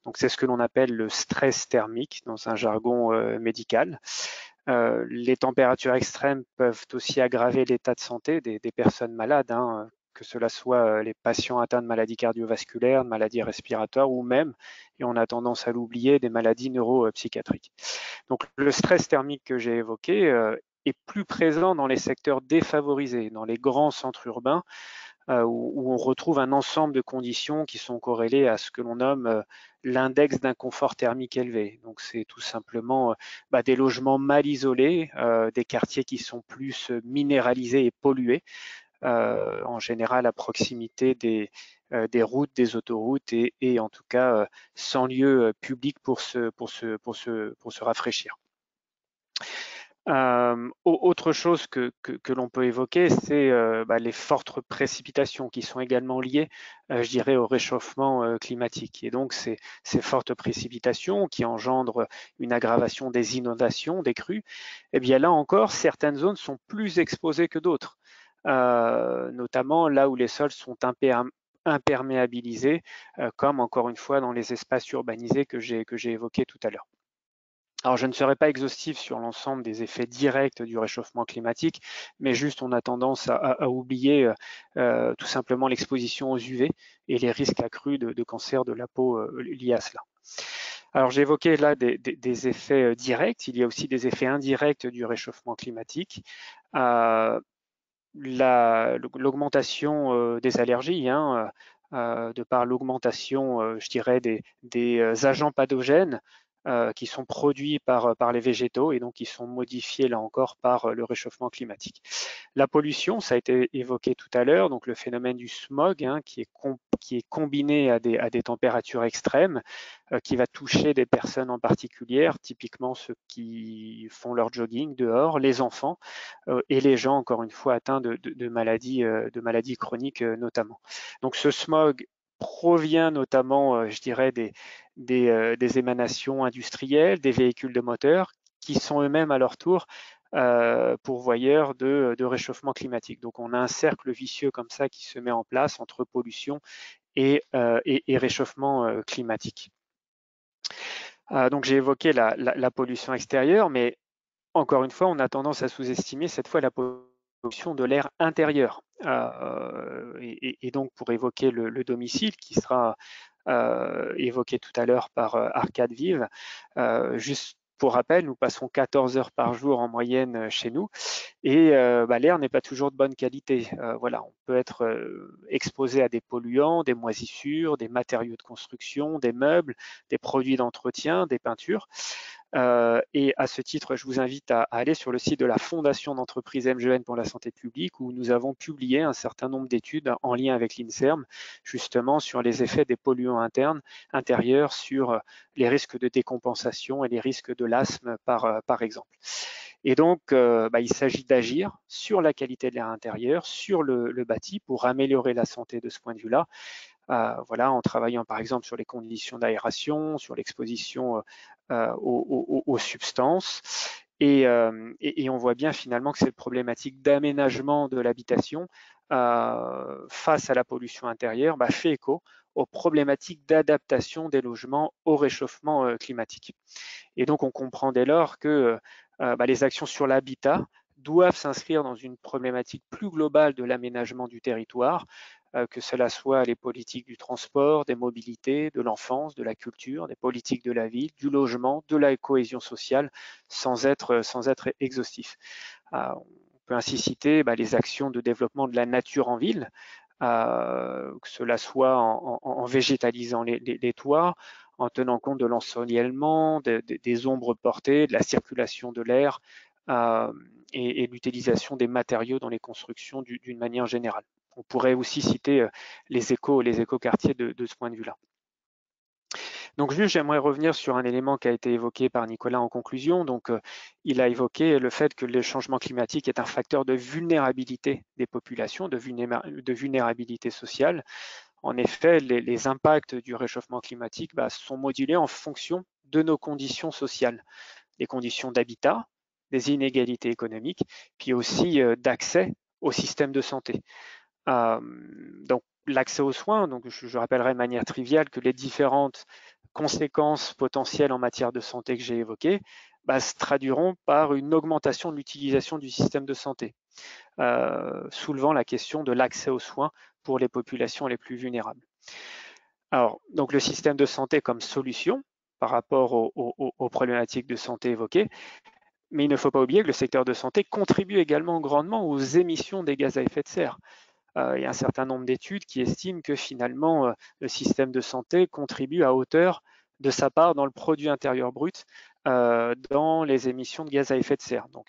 Donc, c'est ce que l'on appelle le stress thermique dans un jargon médical. Les températures extrêmes peuvent aussi aggraver l'état de santé des personnes malades, que cela soit les patients atteints de maladies cardiovasculaires, de maladies respiratoires, ou même, et on a tendance à l'oublier, des maladies neuropsychiatriques. Donc, le stress thermique que j'ai évoqué est plus présent dans les secteurs défavorisés, dans les grands centres urbains, où on retrouve un ensemble de conditions qui sont corrélées à ce que l'on nomme l'index d'inconfort thermique élevé. Donc, c'est tout simplement des logements mal isolés, des quartiers qui sont plus minéralisés et pollués, en général à proximité des routes, des autoroutes, et en tout cas sans lieu public pour se rafraîchir. Autre chose que l'on peut évoquer, c'est les fortes précipitations qui sont également liées, je dirais, au réchauffement climatique. Et donc, ces fortes précipitations qui engendrent une aggravation des inondations, des crues, eh bien là encore, certaines zones sont plus exposées que d'autres. Notamment là où les sols sont imperméabilisés, comme encore une fois dans les espaces urbanisés que j'ai évoqués tout à l'heure. Alors, je ne serai pas exhaustif sur l'ensemble des effets directs du réchauffement climatique, mais juste on a tendance à oublier tout simplement l'exposition aux UV et les risques accrus de cancer de la peau liés à cela. Alors j'ai évoqué là des effets directs, il y a aussi des effets indirects du réchauffement climatique. L'augmentation des allergies, hein, de par l'augmentation, je dirais, des agents pathogènes qui sont produits par les végétaux et donc qui sont modifiés là encore par le réchauffement climatique. La pollution, ça a été évoqué tout à l'heure, donc le phénomène du smog hein, qui est combiné à des températures extrêmes, qui va toucher des personnes en particulier, typiquement ceux qui font leur jogging dehors, les enfants et les gens, encore une fois, atteints de maladies chroniques notamment. Donc ce smog provient notamment, je dirais, des émanations industrielles, des véhicules de moteur, qui sont eux-mêmes à leur tour pourvoyeurs de réchauffement climatique. Donc on a un cercle vicieux comme ça qui se met en place entre pollution et réchauffement climatique. Donc j'ai évoqué la pollution extérieure, mais encore une fois, on a tendance à sous-estimer cette fois la pollution de l'air intérieur. Et donc pour évoquer le domicile qui sera évoqué tout à l'heure par Arcade Vive, juste pour rappel, nous passons 14 heures par jour en moyenne chez nous et l'air n'est pas toujours de bonne qualité. Voilà, on peut être exposé à des polluants, des moisissures, des matériaux de construction, des meubles, des produits d'entretien, des peintures. Et à ce titre, je vous invite à aller sur le site de la Fondation d'entreprise MGN pour la santé publique où nous avons publié un certain nombre d'études en lien avec l'INSERM, justement sur les effets des polluants intérieurs sur les risques de décompensation et les risques de l'asthme par exemple. Et donc, il s'agit d'agir sur la qualité de l'air intérieur, sur le bâti pour améliorer la santé de ce point de vue-là. Voilà, en travaillant par exemple sur les conditions d'aération, sur l'exposition aux substances. Et on voit bien finalement que cette problématique d'aménagement de l'habitation face à la pollution intérieure fait écho aux problématiques d'adaptation des logements au réchauffement climatique. Et donc on comprend dès lors que les actions sur l'habitat doivent s'inscrire dans une problématique plus globale de l'aménagement du territoire, que cela soit les politiques du transport, des mobilités, de l'enfance, de la culture, des politiques de la ville, du logement, de la cohésion sociale, sans être exhaustif. On peut ainsi citer les actions de développement de la nature en ville, que cela soit en végétalisant les toits, en tenant compte de l'ensoleillement, des ombres portées, de la circulation de l'air et l'utilisation des matériaux dans les constructions d'une manière générale. On pourrait aussi citer les éco-quartiers de ce point de vue-là. Donc juste, j'aimerais revenir sur un élément qui a été évoqué par Nicolas en conclusion. Donc, il a évoqué le fait que le changement climatique est un facteur de vulnérabilité des populations, de vulnérabilité sociale. En effet, les impacts du réchauffement climatique sont modulés en fonction de nos conditions sociales, des conditions d'habitat, des inégalités économiques, puis aussi d'accès au système de santé. Donc l'accès aux soins, donc je rappellerai de manière triviale que les différentes conséquences potentielles en matière de santé que j'ai évoquées se traduiront par une augmentation de l'utilisation du système de santé, soulevant la question de l'accès aux soins pour les populations les plus vulnérables. Alors, donc le système de santé comme solution par rapport aux problématiques de santé évoquées, mais il ne faut pas oublier que le secteur de santé contribue également grandement aux émissions des gaz à effet de serre. Il y a un certain nombre d'études qui estiment que finalement le système de santé contribue à hauteur de sa part dans le produit intérieur brut dans les émissions de gaz à effet de serre. Donc,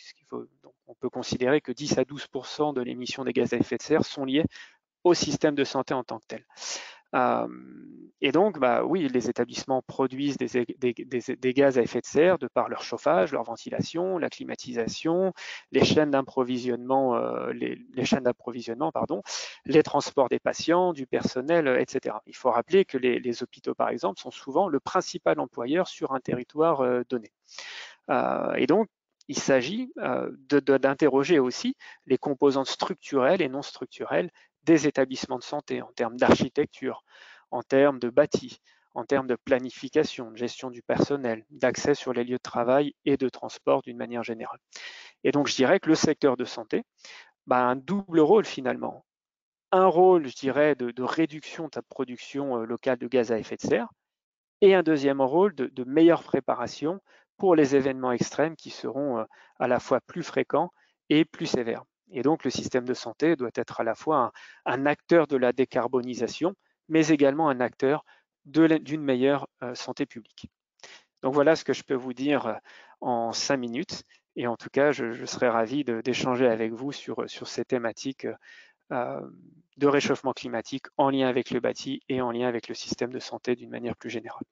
on peut considérer que 10 à 12% de l'émission des gaz à effet de serre sont liées au système de santé en tant que tel. Et donc, oui, les établissements produisent des gaz à effet de serre de par leur chauffage, leur ventilation, la climatisation, les chaînes d'approvisionnement, les transports des patients, du personnel, etc. Il faut rappeler que les hôpitaux, par exemple, sont souvent le principal employeur sur un territoire donné. Et donc, il s'agit d'interroger aussi les composantes structurelles et non structurelles des établissements de santé en termes d'architecture, en termes de bâti, en termes de planification, de gestion du personnel, d'accès sur les lieux de travail et de transport d'une manière générale. Et donc, je dirais que le secteur de santé a un double rôle finalement. Un rôle, je dirais, de réduction de sa production locale de gaz à effet de serre, et un deuxième rôle de meilleure préparation pour les événements extrêmes qui seront à la fois plus fréquents et plus sévères. Et donc, le système de santé doit être à la fois un acteur de la décarbonisation, mais également un acteur d'une meilleure santé publique. Donc voilà ce que je peux vous dire en 5 minutes. Et en tout cas, je serais ravi d'échanger avec vous sur ces thématiques de réchauffement climatique en lien avec le bâti et en lien avec le système de santé d'une manière plus générale.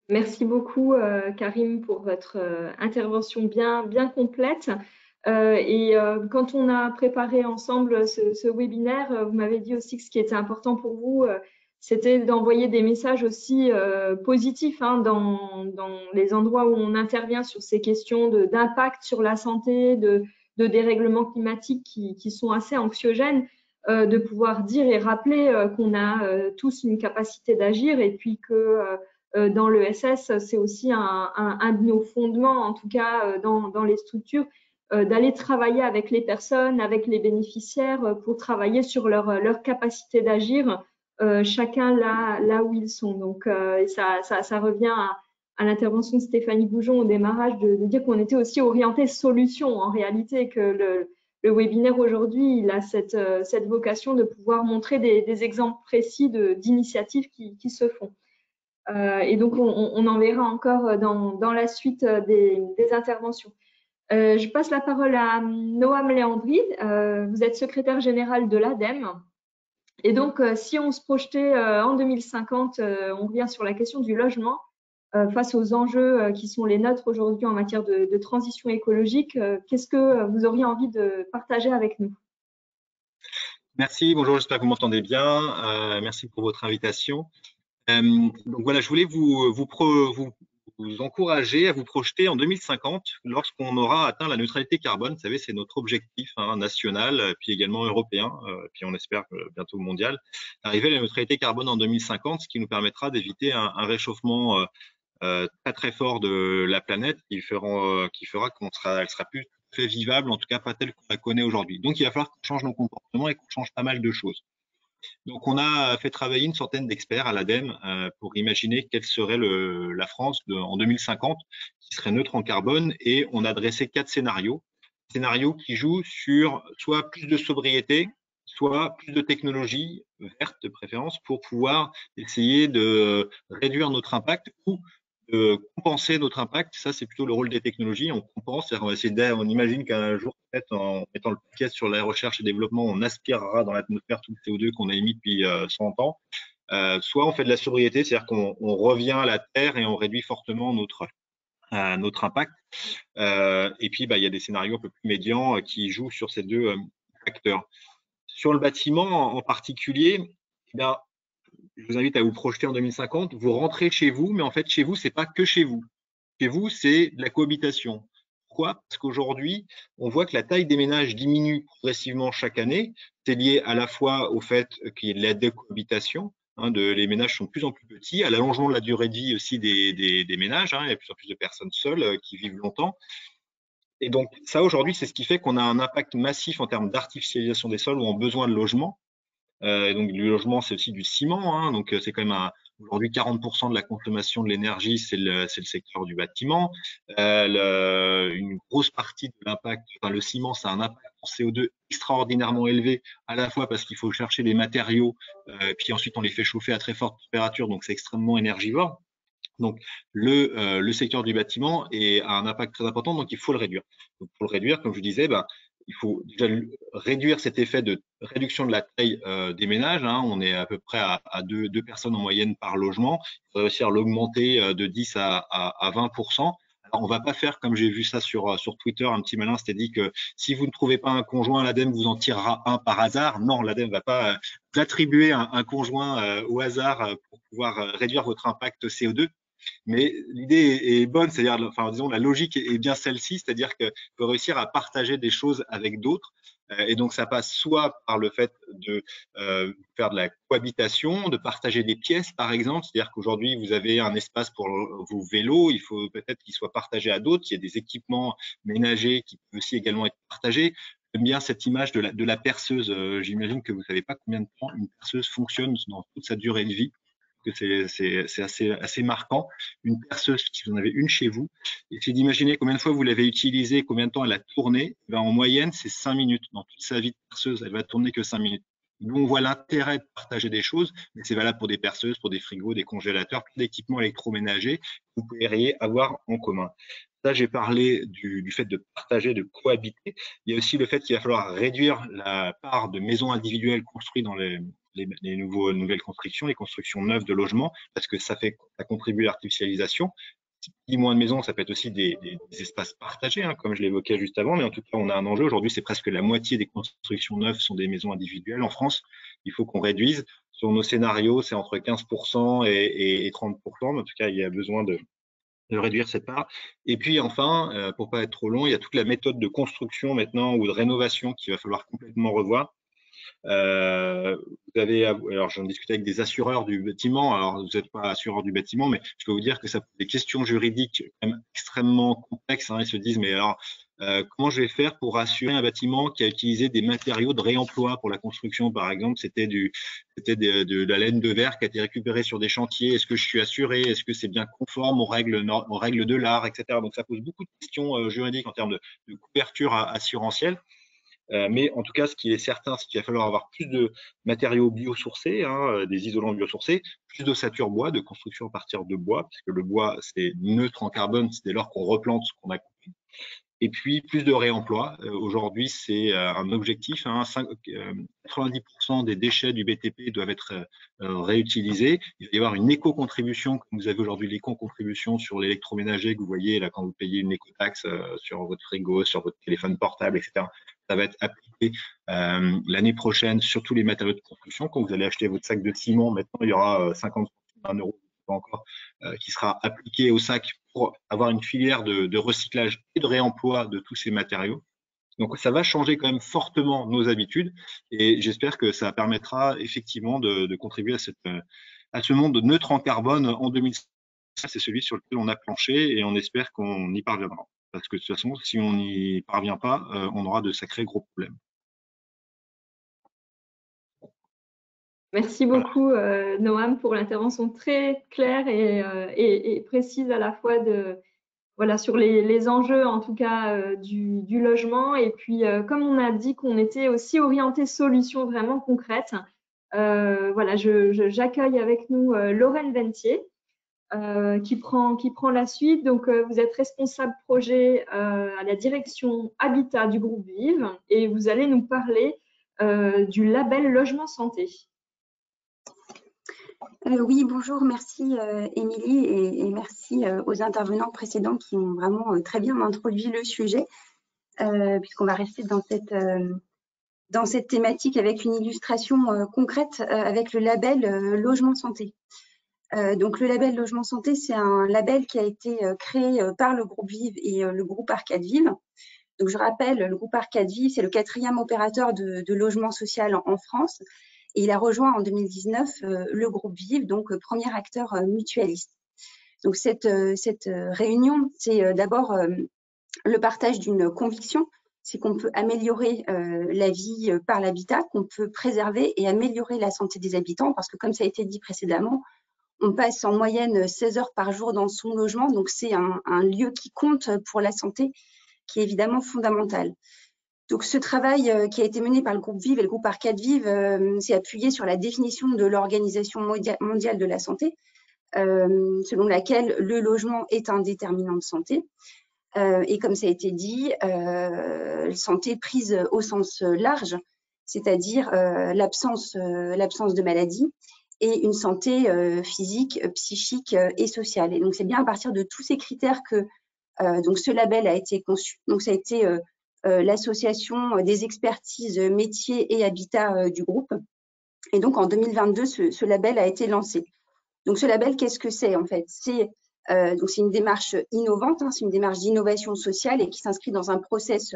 Merci beaucoup, Karim, pour votre intervention bien complète. Quand on a préparé ensemble ce webinaire, vous m'avez dit aussi que ce qui était important pour vous, c'était d'envoyer des messages aussi positifs hein, dans les endroits où on intervient sur ces questions d'impact sur la santé, de dérèglements climatiques qui sont assez anxiogènes, de pouvoir dire et rappeler qu'on a tous une capacité d'agir et puis que dans l'ESS, c'est aussi un de nos fondements, en tout cas dans les structures, d'aller travailler avec les personnes, avec les bénéficiaires pour travailler sur leur capacité d'agir, chacun là où ils sont. Donc, ça revient à l'intervention de Stéphanie Goujon au démarrage de dire qu'on était aussi orienté solution en réalité, que le webinaire aujourd'hui, il a cette vocation de pouvoir montrer des exemples précis d'initiatives qui se font. Et donc, on en verra encore dans la suite des interventions. Je passe la parole à Noam Léandri. Vous êtes secrétaire général de l'ADEME. Et donc, si on se projetait en 2050, on revient sur la question du logement face aux enjeux qui sont les nôtres aujourd'hui en matière de transition écologique. Qu'est-ce que vous auriez envie de partager avec nous? Merci, bonjour, j'espère que vous m'entendez bien. Merci pour votre invitation. Donc voilà, je voulais vous encourager à vous projeter en 2050 lorsqu'on aura atteint la neutralité carbone. Vous savez, c'est notre objectif national, puis également européen, puis on espère bientôt mondial, arriver à la neutralité carbone en 2050, ce qui nous permettra d'éviter un réchauffement très très fort de la planète qui fera qu'elle sera plus fait vivable, en tout cas pas telle qu'on la connaît aujourd'hui. Donc il va falloir qu'on change nos comportements et qu'on change pas mal de choses. Donc, on a fait travailler une centaine d'experts à l'ADEME pour imaginer quelle serait la France en 2050, qui serait neutre en carbone, et on a dressé 4 scénarios. Scénarios qui jouent sur soit plus de sobriété, soit plus de technologie verte de préférence pour pouvoir essayer de réduire notre impact ou de compenser notre impact. Ça, c'est plutôt le rôle des technologies. On compense, c'est-à-dire on va essayer on imagine qu'un jour, peut-être en mettant le paquet sur la recherche et développement, on aspirera dans l'atmosphère tout le CO2 qu'on a émis depuis 100 ans. Soit on fait de la sobriété, c'est-à-dire qu'on revient à la Terre et on réduit fortement notre impact. Et puis, il y a des scénarios un peu plus médians qui jouent sur ces deux facteurs. Sur le bâtiment en particulier, je vous invite à vous projeter en 2050. Vous rentrez chez vous, mais en fait, chez vous, c'est pas que chez vous. Chez vous, c'est de la cohabitation. Pourquoi? Parce qu'aujourd'hui, on voit que la taille des ménages diminue progressivement chaque année. C'est lié à la fois au fait qu'il y ait de la décohabitation. Les ménages sont de plus en plus petits, à l'allongement de la durée de vie aussi des ménages. Il y a de plus en plus de personnes seules qui vivent longtemps. Et donc, ça, aujourd'hui, c'est ce qui fait qu'on a un impact massif en termes d'artificialisation des sols ou en besoin de logement. Donc, du logement, c'est aussi du ciment. Donc, c'est quand même aujourd'hui 40% de la consommation de l'énergie, c'est le secteur du bâtiment. Une grosse partie de l'impact, le ciment, ça a un impact en CO2 extraordinairement élevé, à la fois parce qu'il faut chercher des matériaux, puis ensuite on les fait chauffer à très forte température, donc c'est extrêmement énergivore. Donc, le secteur du bâtiment a un impact très important, donc il faut le réduire. Donc, pour le réduire, comme je disais, il faut déjà réduire cet effet de réduction de la taille des ménages. On est à peu près à deux personnes en moyenne par logement. Il faudrait réussir à l'augmenter de 10 à 20%. Alors, on va pas faire, comme j'ai vu ça sur Twitter, un petit malin, c'est-à-dire que si vous ne trouvez pas un conjoint, l'ADEME vous en tirera un par hasard. Non, l'ADEME va pas vous attribuer un conjoint au hasard pour pouvoir réduire votre impact CO2. Mais l'idée est bonne, c'est-à-dire, disons, la logique est bien celle-ci, c'est-à-dire qu'il faut réussir à partager des choses avec d'autres. Et donc, ça passe soit par le fait de faire de la cohabitation, de partager des pièces, par exemple. C'est-à-dire qu'aujourd'hui, vous avez un espace pour vos vélos, il faut peut-être qu'il soit partagé à d'autres. Il y a des équipements ménagers qui peuvent aussi également être partagés. J'aime bien cette image de la perceuse. J'imagine que vous ne savez pas combien de temps une perceuse fonctionne dans toute sa durée de vie. que c'est assez marquant. Une perceuse, si vous en avez une chez vous, et c'est d'imaginer combien de fois vous l'avez utilisée, combien de temps elle a tourné. Ben, en moyenne, c'est 5 minutes. Dans toute sa vie de perceuse, elle va tourner que 5 minutes. Nous, on voit l'intérêt de partager des choses, mais c'est valable pour des perceuses, pour des frigos, des congélateurs, plein d'équipements électroménagers que vous pourriez avoir en commun. Ça, j'ai parlé du fait de partager, de cohabiter. Il y a aussi le fait qu'il va falloir réduire la part de maisons individuelles construites dans les nouvelles constructions, les constructions neuves de logements, parce que ça contribue à l'artificialisation. Moins de maisons, ça peut être aussi des espaces partagés, hein, comme je l'évoquais juste avant, mais en tout cas, on a un enjeu. Aujourd'hui, c'est presque la moitié des constructions neuves sont des maisons individuelles en France. Il faut qu'on réduise. Sur nos scénarios, c'est entre 15% et 30%, mais en tout cas, il y a besoin de réduire cette part. Et puis enfin, pour pas être trop long, il y a toute la méthode de construction maintenant ou de rénovation qu'il va falloir complètement revoir. Vous avez, alors j'en discutais avec des assureurs du bâtiment, alors vous n'êtes pas assureur du bâtiment, mais je peux vous dire que ça pose des questions juridiques quand même extrêmement complexes, hein. Ils se disent, mais alors comment je vais faire pour assurer un bâtiment qui a utilisé des matériaux de réemploi pour la construction, par exemple, c'était de la laine de verre qui a été récupérée sur des chantiers. Est-ce que je suis assuré? Est-ce que c'est bien conforme aux règles de l'art, etc. Donc ça pose beaucoup de questions juridiques en termes de couverture assurantielle. Mais en tout cas, ce qui est certain, c'est qu'il va falloir avoir plus de matériaux biosourcés, hein, des isolants biosourcés, plus d'ossature bois, de construction à partir de bois, puisque le bois, c'est neutre en carbone, c'est dès lors qu'on replante ce qu'on a coupé. Et puis, plus de réemploi. Aujourd'hui, c'est un objectif. 90% des déchets du BTP doivent être réutilisés. Il va y avoir une éco-contribution, comme vous avez aujourd'hui l'éco-contribution sur l'électroménager que vous voyez là quand vous payez une éco-taxe sur votre frigo, sur votre téléphone portable, etc. Ça va être appliqué l'année prochaine sur tous les matériaux de construction. Quand vous allez acheter votre sac de ciment, maintenant, il y aura 50 €, 1 € encore, qui sera appliqué au sac pour avoir une filière de recyclage et de réemploi de tous ces matériaux. Donc, ça va changer quand même fortement nos habitudes et j'espère que ça permettra effectivement de contribuer à ce monde neutre en carbone en 2050. C'est celui sur lequel on a planché et on espère qu'on y parviendra. Parce que de toute façon, si on n'y parvient pas, on aura de sacrés gros problèmes. Merci beaucoup, Noam, pour l'intervention très claire et précise à la fois sur les enjeux, en tout cas, du logement. Et puis, comme on a dit qu'on était aussi orienté solutions vraiment concrètes, j'accueille avec nous Lorraine Ventier, qui prend la suite. Donc, vous êtes responsable projet à la direction Habitat du groupe Vive et vous allez nous parler du label Logement Santé. Oui, bonjour, merci Émilie et merci aux intervenants précédents qui ont vraiment très bien introduit le sujet, puisqu'on va rester dans cette thématique avec une illustration concrète avec le label Logement Santé. Donc le label Logement Santé, c'est un label qui a été créé par le groupe Vive et le groupe Arcade Vive. Donc je rappelle, le groupe Arcade Vive, c'est le 4e opérateur de logement social en France. Et il a rejoint en 2019 le groupe Vive, donc premier acteur mutualiste. Donc cette réunion, c'est d'abord le partage d'une conviction, c'est qu'on peut améliorer la vie par l'habitat, qu'on peut préserver et améliorer la santé des habitants, parce que comme ça a été dit précédemment, on passe en moyenne 16 heures par jour dans son logement, donc c'est un lieu qui compte pour la santé, qui est évidemment fondamental. Donc, ce travail qui a été mené par le groupe Vive et le groupe Arcade Vive s'est appuyé sur la définition de l'Organisation mondiale de la santé, selon laquelle le logement est un déterminant de santé. Et comme ça a été dit, santé prise au sens large, c'est-à-dire l'absence de maladie et une santé physique, psychique et sociale. Et donc, c'est bien à partir de tous ces critères que donc ce label a été conçu. Donc, ça a été l'association des expertises métiers et habitat du groupe. Et donc, en 2022, ce label a été lancé. Donc, ce label, qu'est-ce que c'est en fait? C'est une démarche innovante, c'est une démarche d'innovation sociale et qui s'inscrit dans un process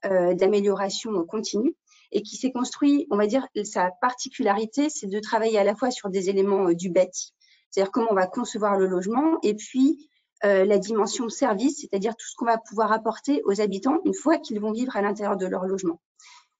d'amélioration continue et qui s'est construit, on va dire, sa particularité, c'est de travailler à la fois sur des éléments du bâti, c'est-à-dire comment on va concevoir le logement, et puis la dimension service, c'est-à-dire tout ce qu'on va pouvoir apporter aux habitants une fois qu'ils vont vivre à l'intérieur de leur logement.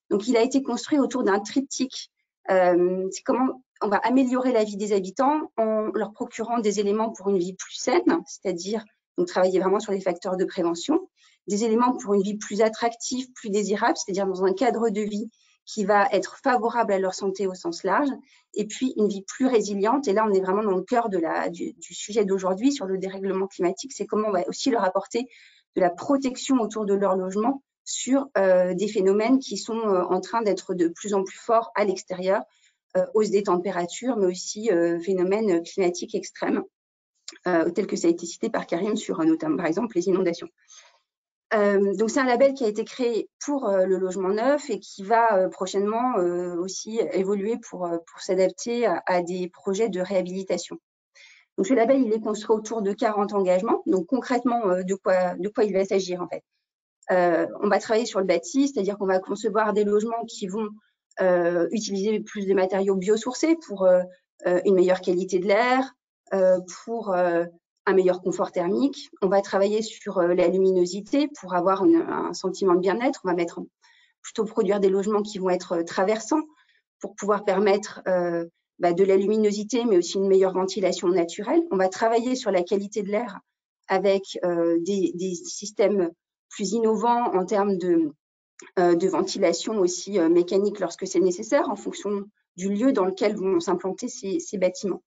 Donc, il a été construit autour d'un triptyque. C'est comment on va améliorer la vie des habitants en leur procurant des éléments pour une vie plus saine, c'est-à-dire donc travailler vraiment sur les facteurs de prévention, des éléments pour une vie plus attractive, plus désirable, c'est-à-dire dans un cadre de vie qui va être favorable à leur santé au sens large, et puis une vie plus résiliente. Et là, on est vraiment dans le cœur du sujet d'aujourd'hui sur le dérèglement climatique, c'est comment on va aussi leur apporter de la protection autour de leur logement sur des phénomènes qui sont en train d'être de plus en plus forts à l'extérieur, hausse des températures, mais aussi phénomènes climatiques extrêmes, tels que ça a été cité par Karim sur notamment, par exemple, les inondations. Donc, c'est un label qui a été créé pour le logement neuf et qui va prochainement aussi évoluer pour s'adapter à des projets de réhabilitation. Donc, ce label, il est construit autour de 40 engagements. Donc, concrètement, de quoi il va s'agir, en fait. On va travailler sur le bâti, c'est-à-dire qu'on va concevoir des logements qui vont utiliser plus de matériaux biosourcés pour une meilleure qualité de l'air, pour un meilleur confort thermique. On va travailler sur la luminosité pour avoir un sentiment de bien-être. On va plutôt produire des logements qui vont être traversants pour pouvoir permettre de la luminosité, mais aussi une meilleure ventilation naturelle. On va travailler sur la qualité de l'air avec des systèmes plus innovants en termes de ventilation aussi mécanique lorsque c'est nécessaire en fonction du lieu dans lequel vont s'implanter ces bâtiments.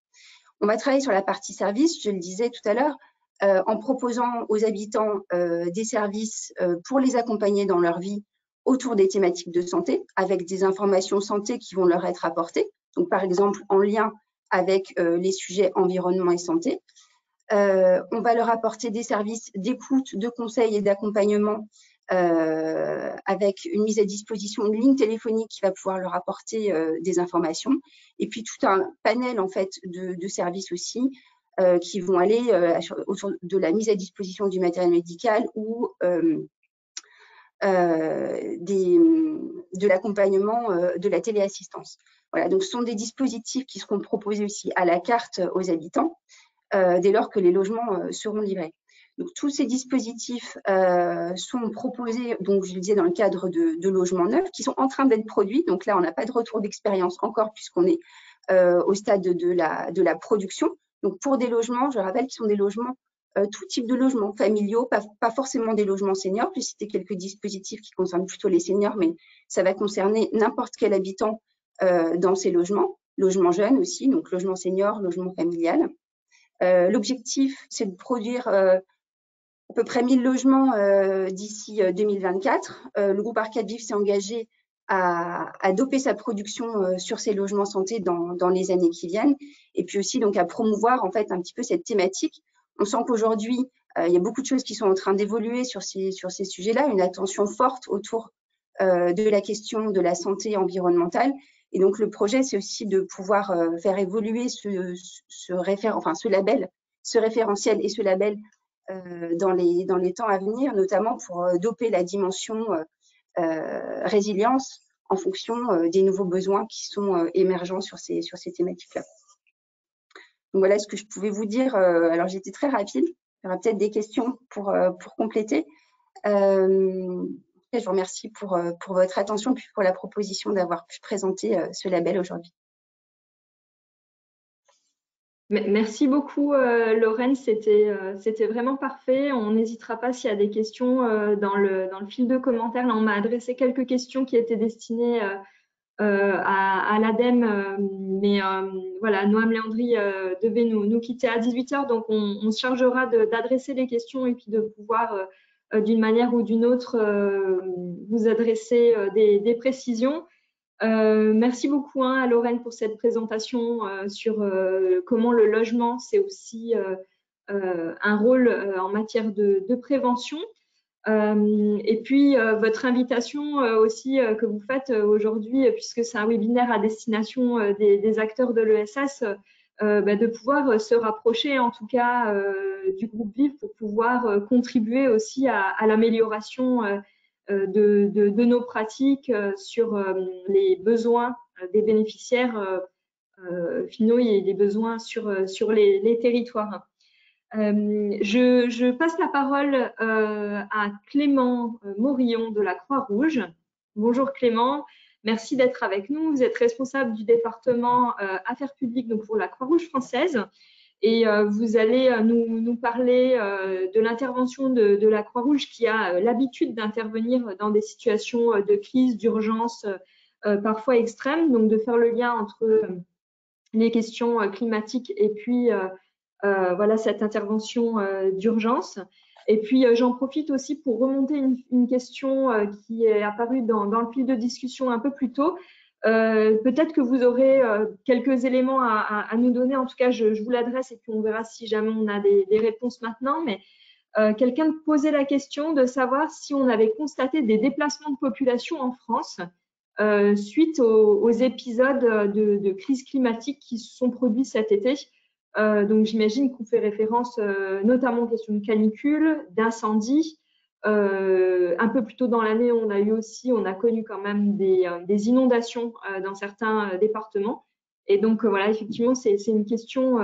On va travailler sur la partie service, je le disais tout à l'heure, en proposant aux habitants des services pour les accompagner dans leur vie autour des thématiques de santé, avec des informations santé qui vont leur être apportées, donc par exemple en lien avec les sujets environnement et santé. On va leur apporter des services d'écoute, de conseil et d'accompagnement avec une mise à disposition, une ligne téléphonique qui va pouvoir leur apporter des informations, et puis tout un panel en fait de services aussi qui vont aller autour de la mise à disposition du matériel médical ou de l'accompagnement de la téléassistance. Voilà, donc ce sont des dispositifs qui seront proposés aussi à la carte aux habitants dès lors que les logements seront livrés. Donc, tous ces dispositifs sont proposés, donc je le disais, dans le cadre de logements neufs qui sont en train d'être produits. Donc là, on n'a pas de retour d'expérience encore puisqu'on est au stade de la production. Donc, pour des logements, je rappelle, qui sont des logements, tout type de logements, familiaux, pas forcément des logements seniors. J'ai cité quelques dispositifs qui concernent plutôt les seniors, mais ça va concerner n'importe quel habitant dans ces logements. Logements jeunes aussi, donc logement senior, logement familial. L'objectif, c'est de produire à peu près 1000 logements d'ici 2024. Le groupe Arcade Vif s'est engagé à doper sa production sur ces logements santé dans les années qui viennent, et puis aussi donc à promouvoir en fait un petit peu cette thématique. On sent qu'aujourd'hui, il y a beaucoup de choses qui sont en train d'évoluer sur ces sujets-là, une attention forte autour de la question de la santé environnementale. Et donc, le projet, c'est aussi de pouvoir faire évoluer ce label, ce référentiel et ce label dans les temps à venir, notamment pour doper la dimension résilience en fonction des nouveaux besoins qui sont émergents sur ces thématiques-là. Donc, voilà ce que je pouvais vous dire. Alors, j'étais très rapide. Il y aura peut-être des questions pour compléter. Je vous remercie pour votre attention et pour la proposition d'avoir pu présenter ce label aujourd'hui. Merci beaucoup, Lorraine. C'était vraiment parfait. On n'hésitera pas s'il y a des questions dans le fil de commentaires. Là, on m'a adressé quelques questions qui étaient destinées à l'ADEME, mais voilà, Noam Léandri devait nous quitter à 18h, donc on se chargera d'adresser les questions et puis de pouvoir d'une manière ou d'une autre vous adresser des précisions. Merci beaucoup à Lorraine pour cette présentation sur comment le logement, c'est aussi un rôle en matière de prévention. Et puis, votre invitation aussi que vous faites aujourd'hui, puisque c'est un webinaire à destination des acteurs de l'ESS, de pouvoir se rapprocher en tout cas du groupe VIV pour pouvoir contribuer aussi à l'amélioration de nos pratiques sur les besoins des bénéficiaires finaux et les besoins sur les territoires. Je passe la parole à Clément Morillon de la Croix-Rouge. Bonjour Clément. Merci d'être avec nous. Vous êtes responsable du département Affaires publiques donc pour la Croix-Rouge française. Et vous allez nous parler de l'intervention de la Croix-Rouge qui a l'habitude d'intervenir dans des situations de crise, d'urgence, parfois extrêmes, donc de faire le lien entre les questions climatiques et puis voilà cette intervention d'urgence. Et puis j'en profite aussi pour remonter une question qui est apparue dans le fil de discussion un peu plus tôt. Peut-être que vous aurez quelques éléments à nous donner. En tout cas, je vous l'adresse et puis on verra si jamais on a des réponses maintenant. Mais quelqu'un posait la question de savoir si on avait constaté des déplacements de population en France suite aux épisodes de crise climatique qui se sont produits cet été. Donc, j'imagine qu'on fait référence notamment aux questions de canicule, d'incendie. Un peu plus tôt dans l'année, on a connu quand même des inondations dans certains départements. Et donc, voilà, effectivement, c'est une question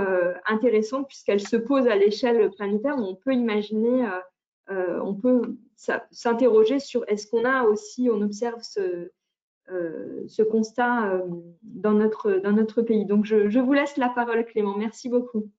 intéressante puisqu'elle se pose à l'échelle planétaire. On peut imaginer, on peut s'interroger sur est-ce qu'on observe ce constat dans notre pays. Donc, je vous laisse la parole, Clément. Merci beaucoup.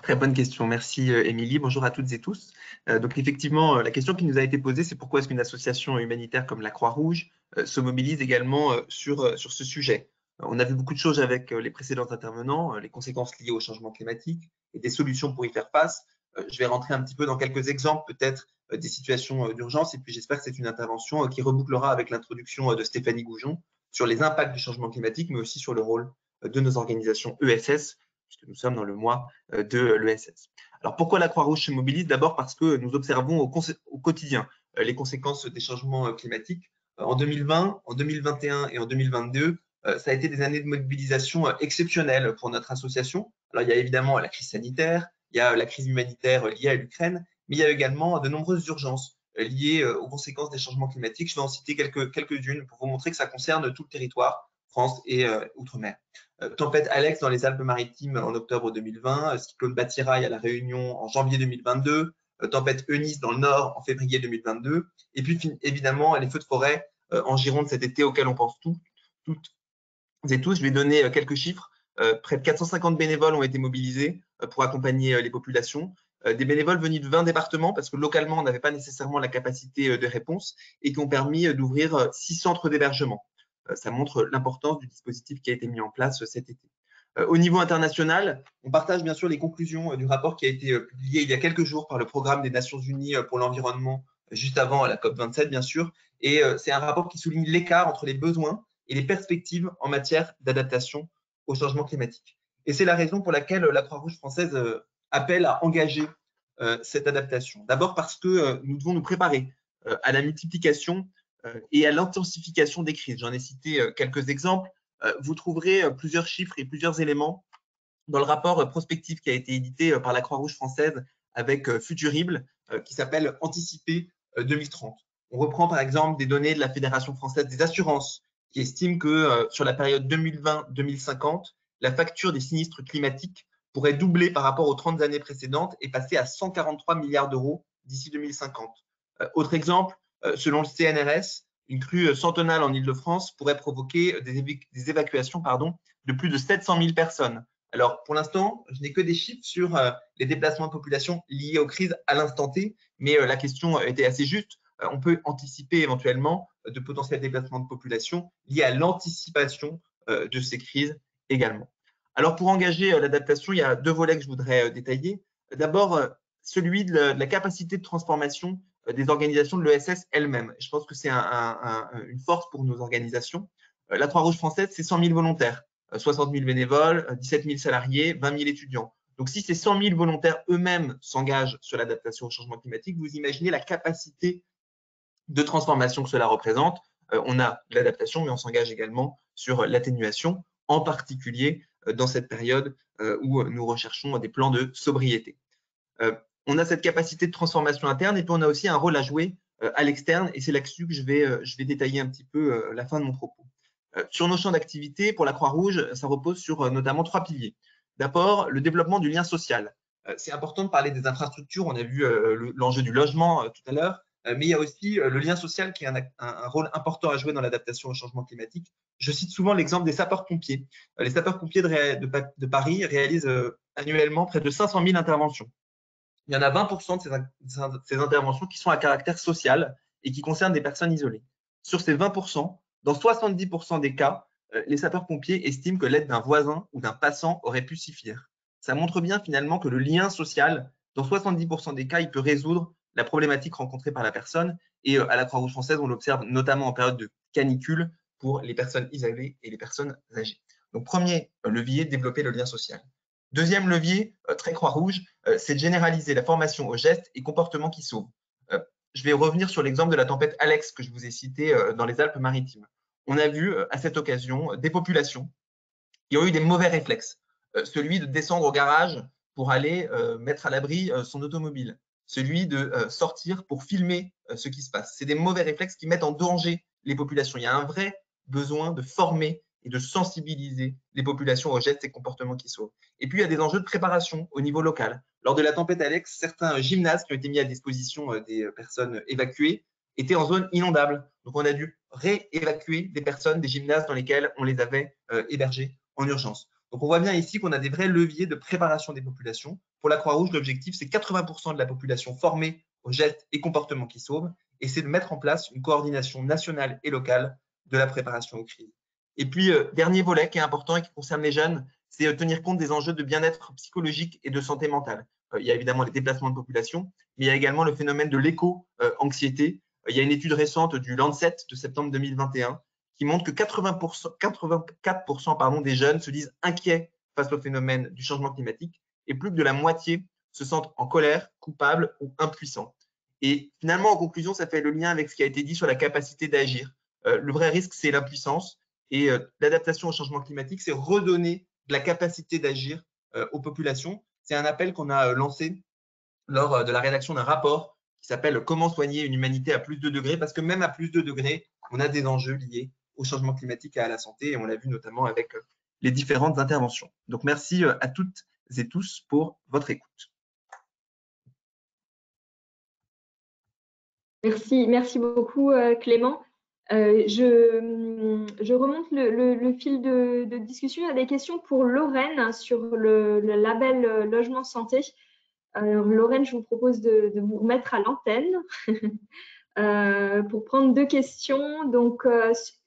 Très bonne question. Merci, Émilie. Bonjour à toutes et tous. Donc, effectivement, la question qui nous a été posée, c'est pourquoi est-ce qu'une association humanitaire comme la Croix-Rouge se mobilise également sur ce sujet. On a vu beaucoup de choses avec les précédents intervenants, les conséquences liées au changement climatique et des solutions pour y faire face. Je vais rentrer un petit peu dans quelques exemples, peut-être, des situations d'urgence. Et puis, j'espère que c'est une intervention qui rebouclera avec l'introduction de Stéphanie Goujon sur les impacts du changement climatique, mais aussi sur le rôle de nos organisations ESS, puisque nous sommes dans le mois de l'ESS. Alors, pourquoi la Croix-Rouge se mobilise? D'abord parce que nous observons au quotidien les conséquences des changements climatiques. En 2020, en 2021 et en 2022, ça a été des années de mobilisation exceptionnelles pour notre association. Alors, il y a évidemment la crise sanitaire, il y a la crise humanitaire liée à l'Ukraine, mais il y a également de nombreuses urgences liées aux conséquences des changements climatiques. Je vais en citer quelques-unes pour vous montrer que ça concerne tout le territoire, France et Outre-mer. Tempête Alex dans les Alpes-Maritimes en octobre 2020, cyclone Batiraï à La Réunion en janvier 2022, tempête Eunice dans le Nord en février 2022, et puis évidemment les feux de forêt en Gironde cet été auxquels on pense toutes et tous. Je vais donner quelques chiffres. Près de 450 bénévoles ont été mobilisés pour accompagner les populations. Des bénévoles venus de 20 départements parce que localement, on n'avait pas nécessairement la capacité de réponse et qui ont permis d'ouvrir 6 centres d'hébergement. Ça montre l'importance du dispositif qui a été mis en place cet été. Au niveau international, on partage bien sûr les conclusions du rapport qui a été publié il y a quelques jours par le Programme des Nations Unies pour l'environnement, juste avant la COP27 bien sûr. Et c'est un rapport qui souligne l'écart entre les besoins et les perspectives en matière d'adaptation au changement climatique. Et c'est la raison pour laquelle la Croix-Rouge française appelle à engager cette adaptation. D'abord parce que nous devons nous préparer à la multiplication et à l'intensification des crises. J'en ai cité quelques exemples. Vous trouverez plusieurs chiffres et plusieurs éléments dans le rapport prospectif qui a été édité par la Croix-Rouge française avec Futurible, qui s'appelle Anticiper 2030. On reprend par exemple des données de la Fédération française des assurances, qui estime que sur la période 2020-2050, la facture des sinistres climatiques pourrait doubler par rapport aux 30 années précédentes et passer à 143 milliards d'euros d'ici 2050. Autre exemple, selon le CNRS, une crue centenale en Île-de-France pourrait provoquer des évacuations de plus de 700 000 personnes. Alors, pour l'instant, je n'ai que des chiffres sur les déplacements de population liés aux crises à l'instant T, mais la question était assez juste. On peut anticiper éventuellement de potentiels déplacements de population liés à l'anticipation de ces crises également. Alors, pour engager l'adaptation, il y a 2 volets que je voudrais détailler. D'abord, celui de la capacité de transformation des organisations de l'ESS elles-mêmes. Je pense que c'est une force pour nos organisations. La Croix-Rouge française, c'est 100 000 volontaires, 60 000 bénévoles, 17 000 salariés, 20 000 étudiants. Donc, si ces 100 000 volontaires eux-mêmes s'engagent sur l'adaptation au changement climatique, vous imaginez la capacité de transformation que cela représente. On a l'adaptation, mais on s'engage également sur l'atténuation, en particulier dans cette période où nous recherchons des plans de sobriété. On a cette capacité de transformation interne et puis on a aussi un rôle à jouer à l'externe et c'est là-dessus que je vais détailler un petit peu la fin de mon propos. Sur nos champs d'activité, pour la Croix-Rouge, ça repose sur notamment 3 piliers. D'abord, le développement du lien social. C'est important de parler des infrastructures. On a vu l'enjeu du logement tout à l'heure, mais il y a aussi le lien social qui a un rôle important à jouer dans l'adaptation au changement climatique. Je cite souvent l'exemple des sapeurs-pompiers. Les sapeurs-pompiers de Paris réalisent annuellement près de 500 000 interventions. Il y en a 20% de ces interventions qui sont à caractère social et qui concernent des personnes isolées. Sur ces 20%, dans 70% des cas, les sapeurs-pompiers estiment que l'aide d'un voisin ou d'un passant aurait pu suffire. Ça montre bien finalement que le lien social, dans 70% des cas, il peut résoudre la problématique rencontrée par la personne. Et à la Croix-Rouge française, on l'observe notamment en période de canicule pour les personnes isolées et les personnes âgées. Donc, premier levier, développer le lien social. Deuxième levier, très Croix-Rouge, c'est de généraliser la formation aux gestes et comportements qui sauvent. Je vais revenir sur l'exemple de la tempête Alex que je vous ai cité dans les Alpes-Maritimes. On a vu à cette occasion des populations qui ont eu des mauvais réflexes. Celui de descendre au garage pour aller mettre à l'abri son automobile, celui de sortir pour filmer ce qui se passe. C'est des mauvais réflexes qui mettent en danger les populations. Il y a un vrai besoin de former et de sensibiliser les populations aux gestes et comportements qui sauvent. Et puis, il y a des enjeux de préparation au niveau local. Lors de la tempête Alex, certains gymnases qui ont été mis à disposition des personnes évacuées étaient en zone inondable. Donc, on a dû réévacuer des personnes des gymnases dans lesquels on les avait hébergées en urgence. Donc, on voit bien ici qu'on a des vrais leviers de préparation des populations. Pour la Croix-Rouge, l'objectif, c'est 80% de la population formée aux gestes et comportements qui sauvent, et c'est de mettre en place une coordination nationale et locale de la préparation aux crises. Et puis, dernier volet qui est important et qui concerne les jeunes, c'est tenir compte des enjeux de bien-être psychologique et de santé mentale. Il y a évidemment les déplacements de population, mais il y a également le phénomène de l'éco-anxiété. Il y a une étude récente du Lancet de septembre 2021 qui montre que 84% des jeunes se disent inquiets face au phénomène du changement climatique et plus de la moitié se sentent en colère, coupables ou impuissants. Et finalement, en conclusion, ça fait le lien avec ce qui a été dit sur la capacité d'agir. Le vrai risque, c'est l'impuissance. Et l'adaptation au changement climatique, c'est redonner de la capacité d'agir aux populations. C'est un appel qu'on a lancé lors de la rédaction d'un rapport qui s'appelle « Comment soigner une humanité à plus de degrés ?» parce que même à plus de degrés, on a des enjeux liés au changement climatique et à la santé, et on l'a vu notamment avec les différentes interventions. Donc, merci à toutes et tous pour votre écoute. Merci beaucoup Clément. Je remonte le fil de discussion. Il y a des questions pour Lorraine sur le label Logement Santé. Alors, Lorraine, je vous propose de vous remettre à l'antenne pour prendre deux questions. Donc,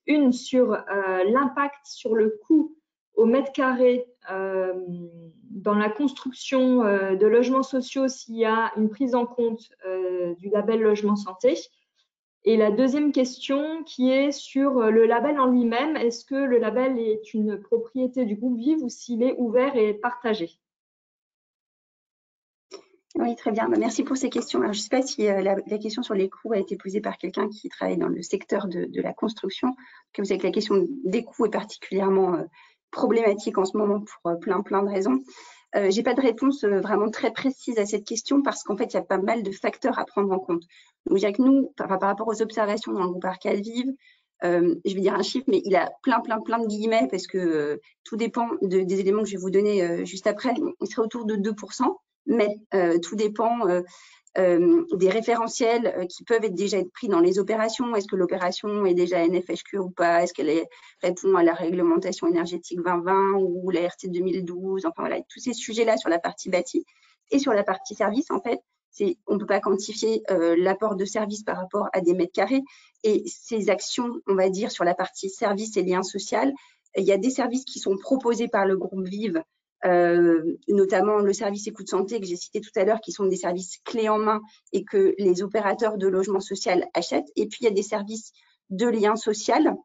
une sur l'impact sur le coût au mètre carré dans la construction de logements sociaux s'il y a une prise en compte du label Logement Santé. Et la deuxième question qui est sur le label en lui-même. Est-ce que le label est une propriété du groupe Vive ou s'il est ouvert et partagé? Oui, très bien. Merci pour ces questions. Alors, je ne sais pas si la question sur les coûts a été posée par quelqu'un qui travaille dans le secteur de la construction. Vous savez que la question des coûts est particulièrement problématique en ce moment pour plein de raisons. Je n'ai pas de réponse vraiment très précise à cette question parce qu'en fait, il y a pas mal de facteurs à prendre en compte. Donc, je dirais que nous, par rapport aux observations dans le groupe Arcade Vive, je vais dire un chiffre, mais il a plein de guillemets parce que tout dépend des éléments que je vais vous donner juste après. Il serait autour de 2%, mais tout dépend des référentiels qui peuvent déjà être pris dans les opérations. Est-ce que l'opération est déjà NFHQ ou pas? Est-ce qu'elle répond à la réglementation énergétique 2020 ou la RT 2012? Enfin voilà, tous ces sujets-là sur la partie bâtie et sur la partie service, en fait, on ne peut pas quantifier l'apport de service par rapport à des mètres carrés. Et ces actions, on va dire, sur la partie service et lien social, il y a des services qui sont proposés par le groupe Vive, notamment le service écoute santé que j'ai cité tout à l'heure, qui sont des services clés en main et que les opérateurs de logement social achètent. Et puis, il y a des services de lien social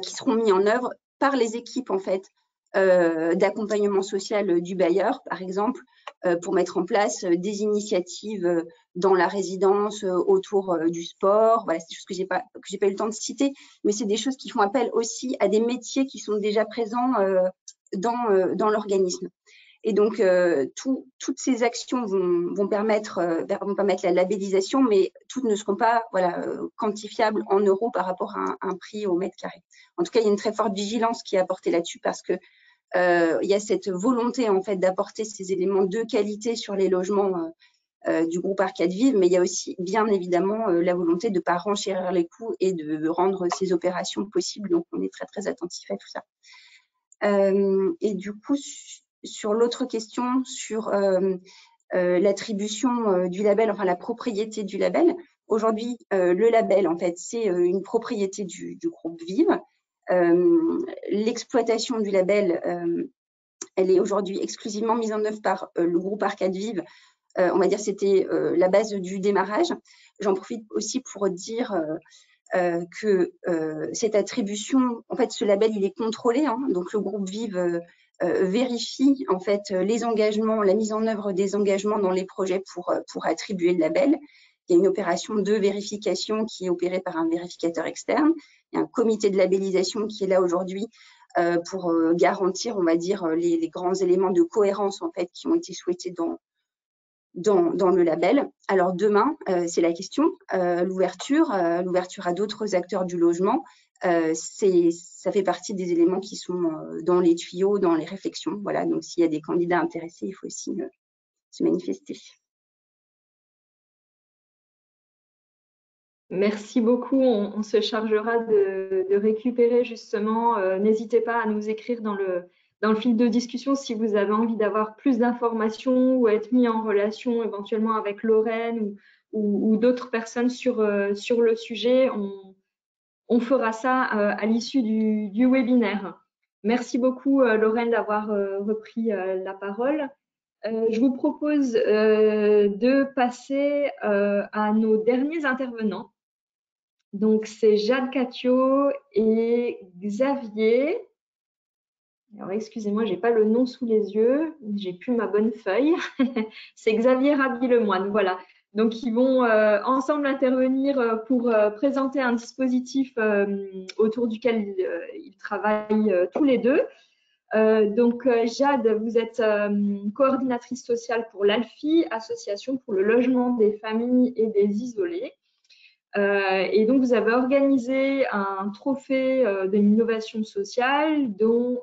qui seront mis en œuvre par les équipes, en fait, d'accompagnement social du bailleur, par exemple, pour mettre en place des initiatives dans la résidence autour du sport. Voilà, c'est des choses que j'ai pas eu le temps de citer, mais c'est des choses qui font appel aussi à des métiers qui sont déjà présents dans l'organisme. Et donc, toutes ces actions vont permettre la labellisation, mais toutes ne seront pas quantifiables en euros par rapport à un prix au mètre carré. En tout cas, il y a une très forte vigilance qui est apportée là-dessus parce que il y a cette volonté en fait d'apporter ces éléments de qualité sur les logements du groupe Arcade Vive, mais il y a aussi bien évidemment la volonté de ne pas renchérir les coûts et de rendre ces opérations possibles. Donc, on est très, très attentif à tout ça. Et du coup, sur l'autre question, sur l'attribution du label, enfin la propriété du label, aujourd'hui, le label, en fait, c'est une propriété du groupe Vive. L'exploitation du label, elle est aujourd'hui exclusivement mise en œuvre par le groupe Arcade Vive. On va dire c'était la base du démarrage. J'en profite aussi pour dire que cette attribution, en fait, ce label, il est contrôlé. Hein, donc, le groupe Vive vérifie en fait les engagements, la mise en œuvre des engagements dans les projets pour attribuer le label. Il y a une opération de vérification qui est opérée par un vérificateur externe. Il y a un comité de labellisation qui est là aujourd'hui pour garantir, on va dire, les grands éléments de cohérence en fait qui ont été souhaités dans le label. Alors demain, c'est la question, l'ouverture à d'autres acteurs du logement, ça fait partie des éléments qui sont dans les tuyaux, dans les réflexions. Voilà, donc s'il y a des candidats intéressés, il faut aussi se manifester. Merci beaucoup. On se chargera de récupérer justement. N'hésitez pas à nous écrire dans le fil de discussion si vous avez envie d'avoir plus d'informations ou être mis en relation éventuellement avec Lorraine ou d'autres personnes sur le sujet. On fera ça à l'issue du webinaire. Merci beaucoup, Lorraine, d'avoir repris la parole. Je vous propose de passer à nos derniers intervenants. Donc, c'est Jade Catio et Xavier. Alors, excusez-moi, je n'ai pas le nom sous les yeux. J'ai plus ma bonne feuille. C'est Xavier Raby-Lemoine. Voilà. Donc, ils vont ensemble intervenir pour présenter un dispositif autour duquel ils travaillent tous les deux. Donc, Jade, vous êtes coordinatrice sociale pour l'ALFI, Association pour le logement des familles et des isolés. Et donc, vous avez organisé un trophée de l'innovation sociale dont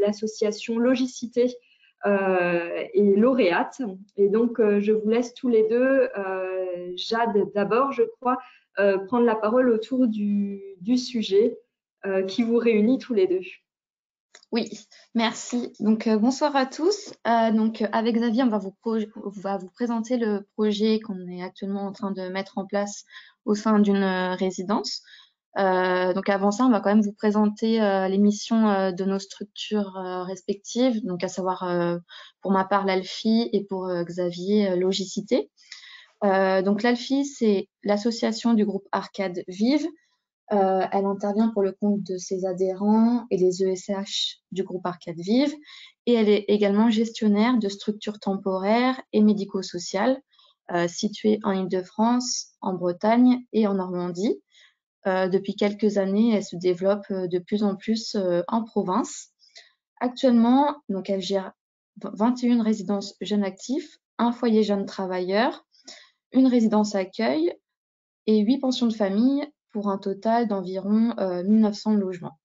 l'association Logicité est lauréate. Et donc, je vous laisse tous les deux, Jade d'abord, je crois, prendre la parole autour du sujet qui vous réunit tous les deux. Oui, merci. Donc, bonsoir à tous. Donc, avec Xavier, on va vous présenter le projet qu'on est actuellement en train de mettre en place au sein d'une résidence. Donc, avant ça, on va quand même vous présenter les missions de nos structures respectives, donc à savoir, pour ma part, l'ALFI et pour Xavier, Logicité. Donc, l'ALFI, c'est l'association du groupe Arcade Vive. Elle intervient pour le compte de ses adhérents et les ESH du groupe Arcade Vive et elle est également gestionnaire de structures temporaires et médico-sociales situées en Île-de-France, en Bretagne et en Normandie. Depuis quelques années, elle se développe de plus en plus en province. Actuellement, donc, elle gère 21 résidences jeunes actifs, un foyer jeunes travailleurs, une résidence accueil et 8 pensions de famille pour un total d'environ 1900 logements.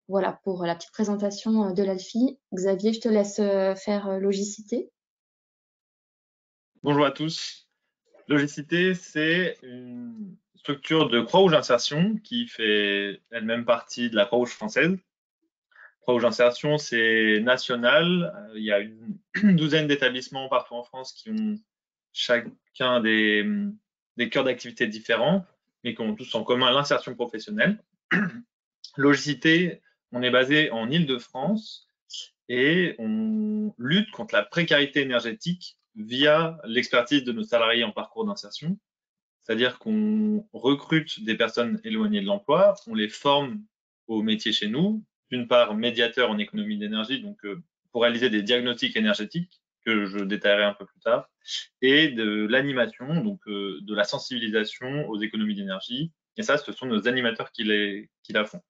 Voilà pour la petite présentation de l'ALFI. Xavier, je te laisse faire Logicité. Bonjour à tous. Logicité, c'est une structure de Croix-Rouge Insertion qui fait elle-même partie de la Croix-Rouge française. Croix-Rouge Insertion, c'est national. Il y a une douzaine d'établissements partout en France qui ont chacun des cœurs d'activité différents, mais qui ont tous en commun l'insertion professionnelle. Logicité, on est basé en Île-de-France et on lutte contre la précarité énergétique via l'expertise de nos salariés en parcours d'insertion. C'est-à-dire qu'on recrute des personnes éloignées de l'emploi, on les forme au métier chez nous, d'une part médiateur en économie d'énergie, donc pour réaliser des diagnostics énergétiques, que je détaillerai un peu plus tard, et de l'animation, donc de la sensibilisation aux économies d'énergie. Et ça, ce sont nos animateurs qui la font.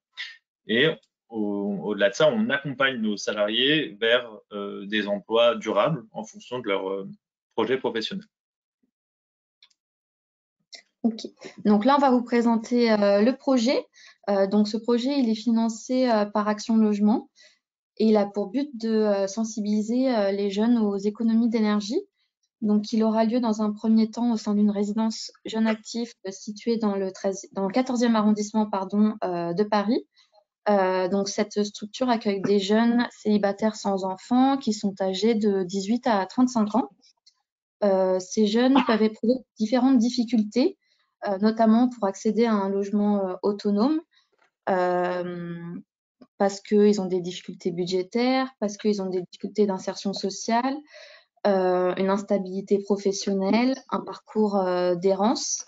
Et au-delà de ça, on accompagne nos salariés vers des emplois durables en fonction de leur projet professionnel. Ok, donc là, on va vous présenter le projet. Donc, ce projet, il est financé par Action Logement. Et il a pour but de sensibiliser les jeunes aux économies d'énergie Donc, il aura lieu dans un premier temps au sein d'une résidence jeunes actifs située dans le 14e arrondissement de Paris. Donc, cette structure accueille des jeunes célibataires sans enfants qui sont âgés de 18 à 35 ans. Ces jeunes peuvent éprouver différentes difficultés, notamment pour accéder à un logement autonome, parce qu'ils ont des difficultés budgétaires, parce qu'ils ont des difficultés d'insertion sociale, une instabilité professionnelle, un parcours d'errance,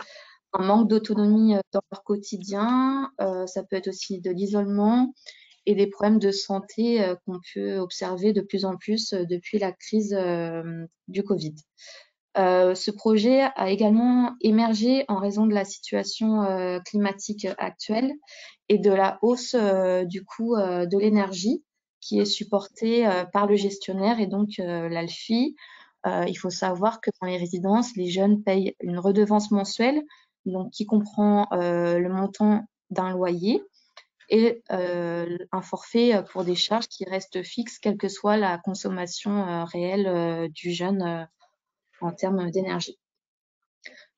un manque d'autonomie dans leur quotidien, ça peut être aussi de l'isolement et des problèmes de santé qu'on peut observer de plus en plus depuis la crise du Covid. Ce projet a également émergé en raison de la situation climatique actuelle et de la hausse du coût de l'énergie qui est supportée par le gestionnaire et donc l'ALFI. Il faut savoir que dans les résidences, les jeunes payent une redevance mensuelle, donc qui comprend le montant d'un loyer et un forfait pour des charges qui restent fixes, quelle que soit la consommation réelle du jeune en termes d'énergie.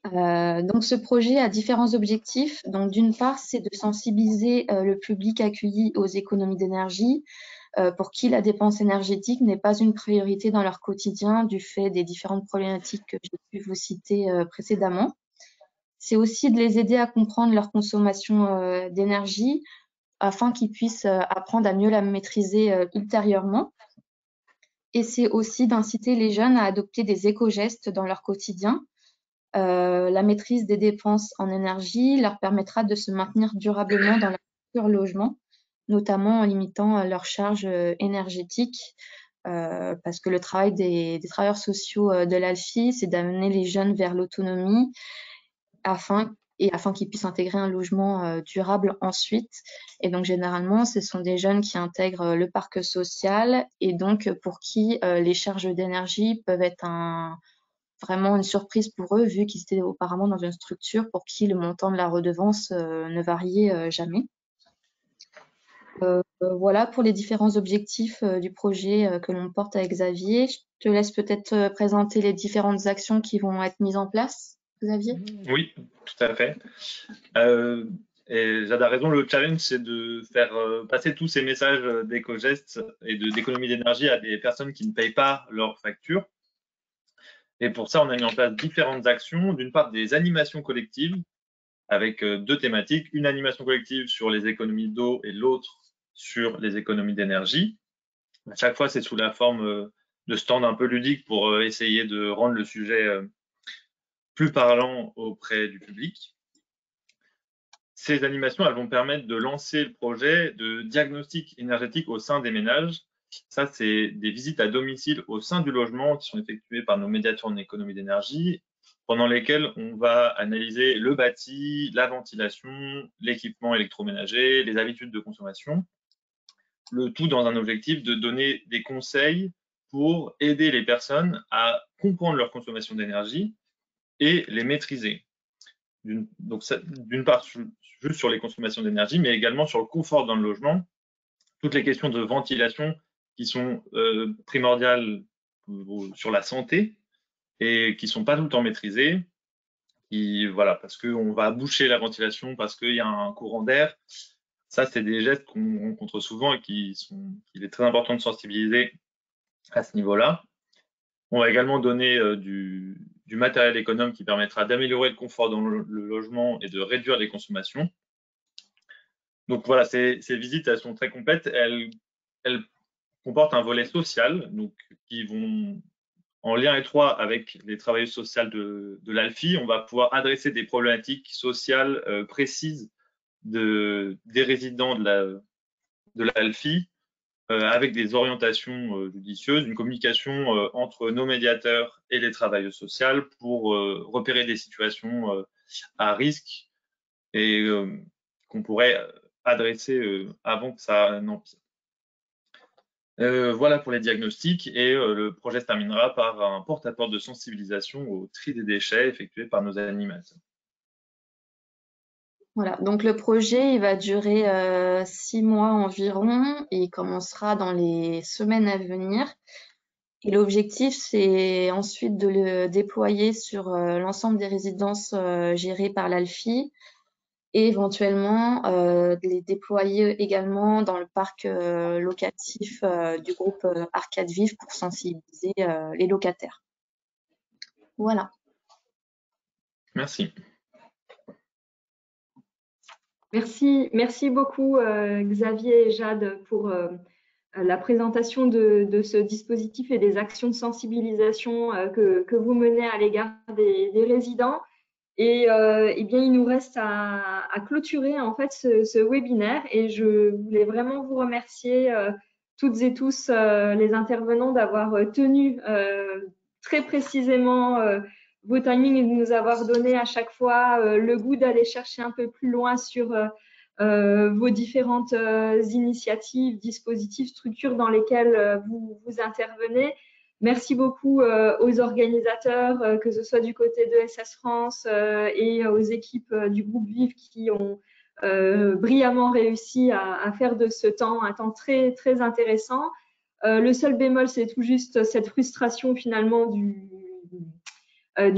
Donc ce projet a différents objectifs. Donc d'une part, c'est de sensibiliser le public accueilli aux économies d'énergie, pour qui la dépense énergétique n'est pas une priorité dans leur quotidien du fait des différentes problématiques que j'ai pu vous citer précédemment. C'est aussi de les aider à comprendre leur consommation d'énergie afin qu'ils puissent apprendre à mieux la maîtriser ultérieurement. Et c'est aussi d'inciter les jeunes à adopter des éco-gestes dans leur quotidien. La maîtrise des dépenses en énergie leur permettra de se maintenir durablement dans leur logement, notamment en limitant leurs charges énergétiques, parce que le travail des travailleurs sociaux de l'ALFI, c'est d'amener les jeunes vers l'autonomie afin qu'ils puissent intégrer un logement durable ensuite. Et donc, généralement, ce sont des jeunes qui intègrent le parc social et donc pour qui les charges d'énergie peuvent être vraiment une surprise pour eux, vu qu'ils étaient auparavant dans une structure pour qui le montant de la redevance ne variait jamais. Voilà pour les différents objectifs du projet que l'on porte avec Xavier. Je te laisse peut-être présenter les différentes actions qui vont être mises en place, Xavier. Oui, tout à fait. Et Jade a raison, le challenge, c'est de faire passer tous ces messages d'éco-gestes et d'économie d'énergie à des personnes qui ne payent pas leurs factures. Et pour ça, on a mis en place différentes actions. D'une part, des animations collectives avec deux thématiques. Une animation collective sur les économies d'eau et l'autre sur les économies d'énergie. À chaque fois, c'est sous la forme de stand un peu ludique pour essayer de rendre le sujet plus parlant auprès du public. Ces animations, elles vont permettre de lancer le projet de diagnostic énergétique au sein des ménages. Ça, c'est des visites à domicile au sein du logement qui sont effectuées par nos médiateurs en économie d'énergie, pendant lesquelles on va analyser le bâti, la ventilation, l'équipement électroménager, les habitudes de consommation. Le tout dans un objectif de donner des conseils pour aider les personnes à comprendre leur consommation d'énergie et les maîtriser. Donc, d'une part, juste sur les consommations d'énergie, mais également sur le confort dans le logement. Toutes les questions de ventilation qui sont primordiales sur la santé et qui ne sont pas tout le temps maîtrisées. Voilà, parce qu'on va boucher la ventilation, parce qu'il y a un courant d'air. Ça, c'est des gestes qu'on rencontre souvent et qu'il est très important de sensibiliser à ce niveau-là. On va également donner du matériel économe qui permettra d'améliorer le confort dans le logement et de réduire les consommations. Donc voilà, ces visites, elles sont très complètes. Elles comportent un volet social, donc qui vont en lien étroit avec les travailleuses sociales de l'ALFI. On va pouvoir adresser des problématiques sociales précises des résidents de l'ALFI, avec des orientations judicieuses, une communication entre nos médiateurs et les travailleuses sociales pour repérer des situations à risque et qu'on pourrait adresser avant que ça n'empire. Voilà pour les diagnostics et le projet se terminera par un porte-à-porte de sensibilisation au tri des déchets effectué par nos animateurs. Voilà, donc le projet il va durer 6 mois environ et il commencera dans les semaines à venir. Et l'objectif, c'est ensuite de le déployer sur l'ensemble des résidences gérées par l'ALFI et éventuellement de les déployer également dans le parc locatif du groupe Arcade Vive pour sensibiliser les locataires. Voilà. Merci. Merci beaucoup Xavier et Jade pour la présentation de ce dispositif et des actions de sensibilisation que vous menez à l'égard des résidents. Et bien, il nous reste à clôturer en fait ce webinaire et je voulais vraiment vous remercier toutes et tous les intervenants d'avoir tenu très précisément vos timings et de nous avoir donné à chaque fois le goût d'aller chercher un peu plus loin sur vos différentes initiatives, dispositifs, structures dans lesquelles vous intervenez. Merci beaucoup aux organisateurs, que ce soit du côté de SS France et aux équipes du groupe Vive qui ont brillamment réussi à faire de ce temps un temps très, très intéressant. Le seul bémol, c'est tout juste cette frustration finalement du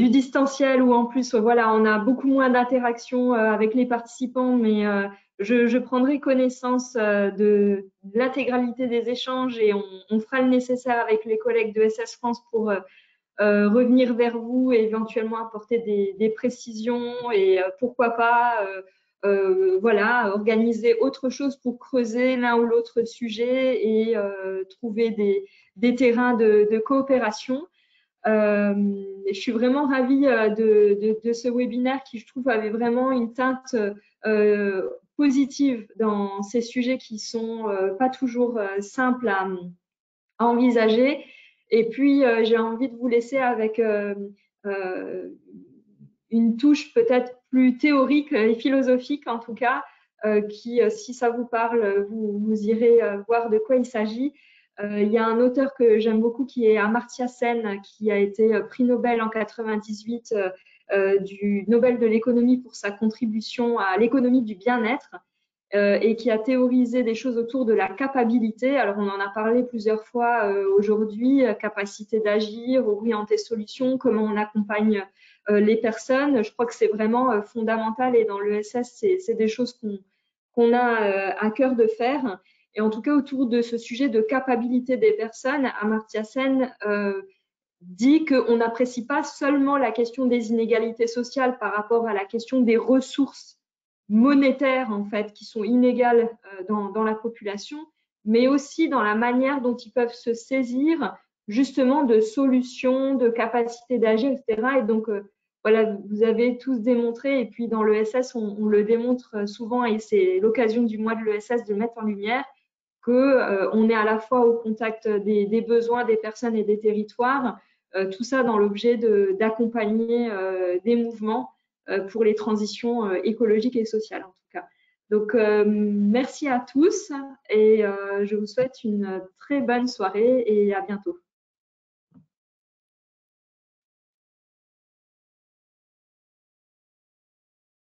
distanciel où en plus, voilà, on a beaucoup moins d'interaction avec les participants, mais je prendrai connaissance de l'intégralité des échanges et on fera le nécessaire avec les collègues de SS France pour revenir vers vous et éventuellement apporter des précisions et pourquoi pas voilà, organiser autre chose pour creuser l'un ou l'autre sujet et trouver des terrains de coopération. Je suis vraiment ravie de ce webinaire qui, je trouve, avait vraiment une teinte positive dans ces sujets qui sont pas toujours simples à envisager. Et puis, j'ai envie de vous laisser avec une touche peut-être plus théorique et philosophique, en tout cas, qui, si ça vous parle, vous irez voir de quoi il s'agit. Il y a un auteur que j'aime beaucoup qui est Amartya Sen, qui a été prix Nobel en 98 du Nobel de l'économie pour sa contribution à l'économie du bien-être et qui a théorisé des choses autour de la capacité. Alors, on en a parlé plusieurs fois aujourd'hui, capacité d'agir, orienter solutions, comment on accompagne les personnes. Je crois que c'est vraiment fondamental et dans l'ESS, c'est des choses qu'on a à cœur de faire. Et en tout cas, autour de ce sujet de capacité des personnes, Amartya Sen dit qu'on n'apprécie pas seulement la question des inégalités sociales par rapport à la question des ressources monétaires en fait qui sont inégales dans la population, mais aussi dans la manière dont ils peuvent se saisir justement de solutions, de capacités d'agir, etc. Et donc voilà, vous avez tous démontré, et puis dans l'ESS, on le démontre souvent, et c'est l'occasion du mois de l'ESS de mettre en lumière qu'on est à la fois au contact des besoins des personnes et des territoires, tout ça dans l'objet d'accompagner des mouvements pour les transitions écologiques et sociales en tout cas. Donc, merci à tous et je vous souhaite une très bonne soirée et à bientôt.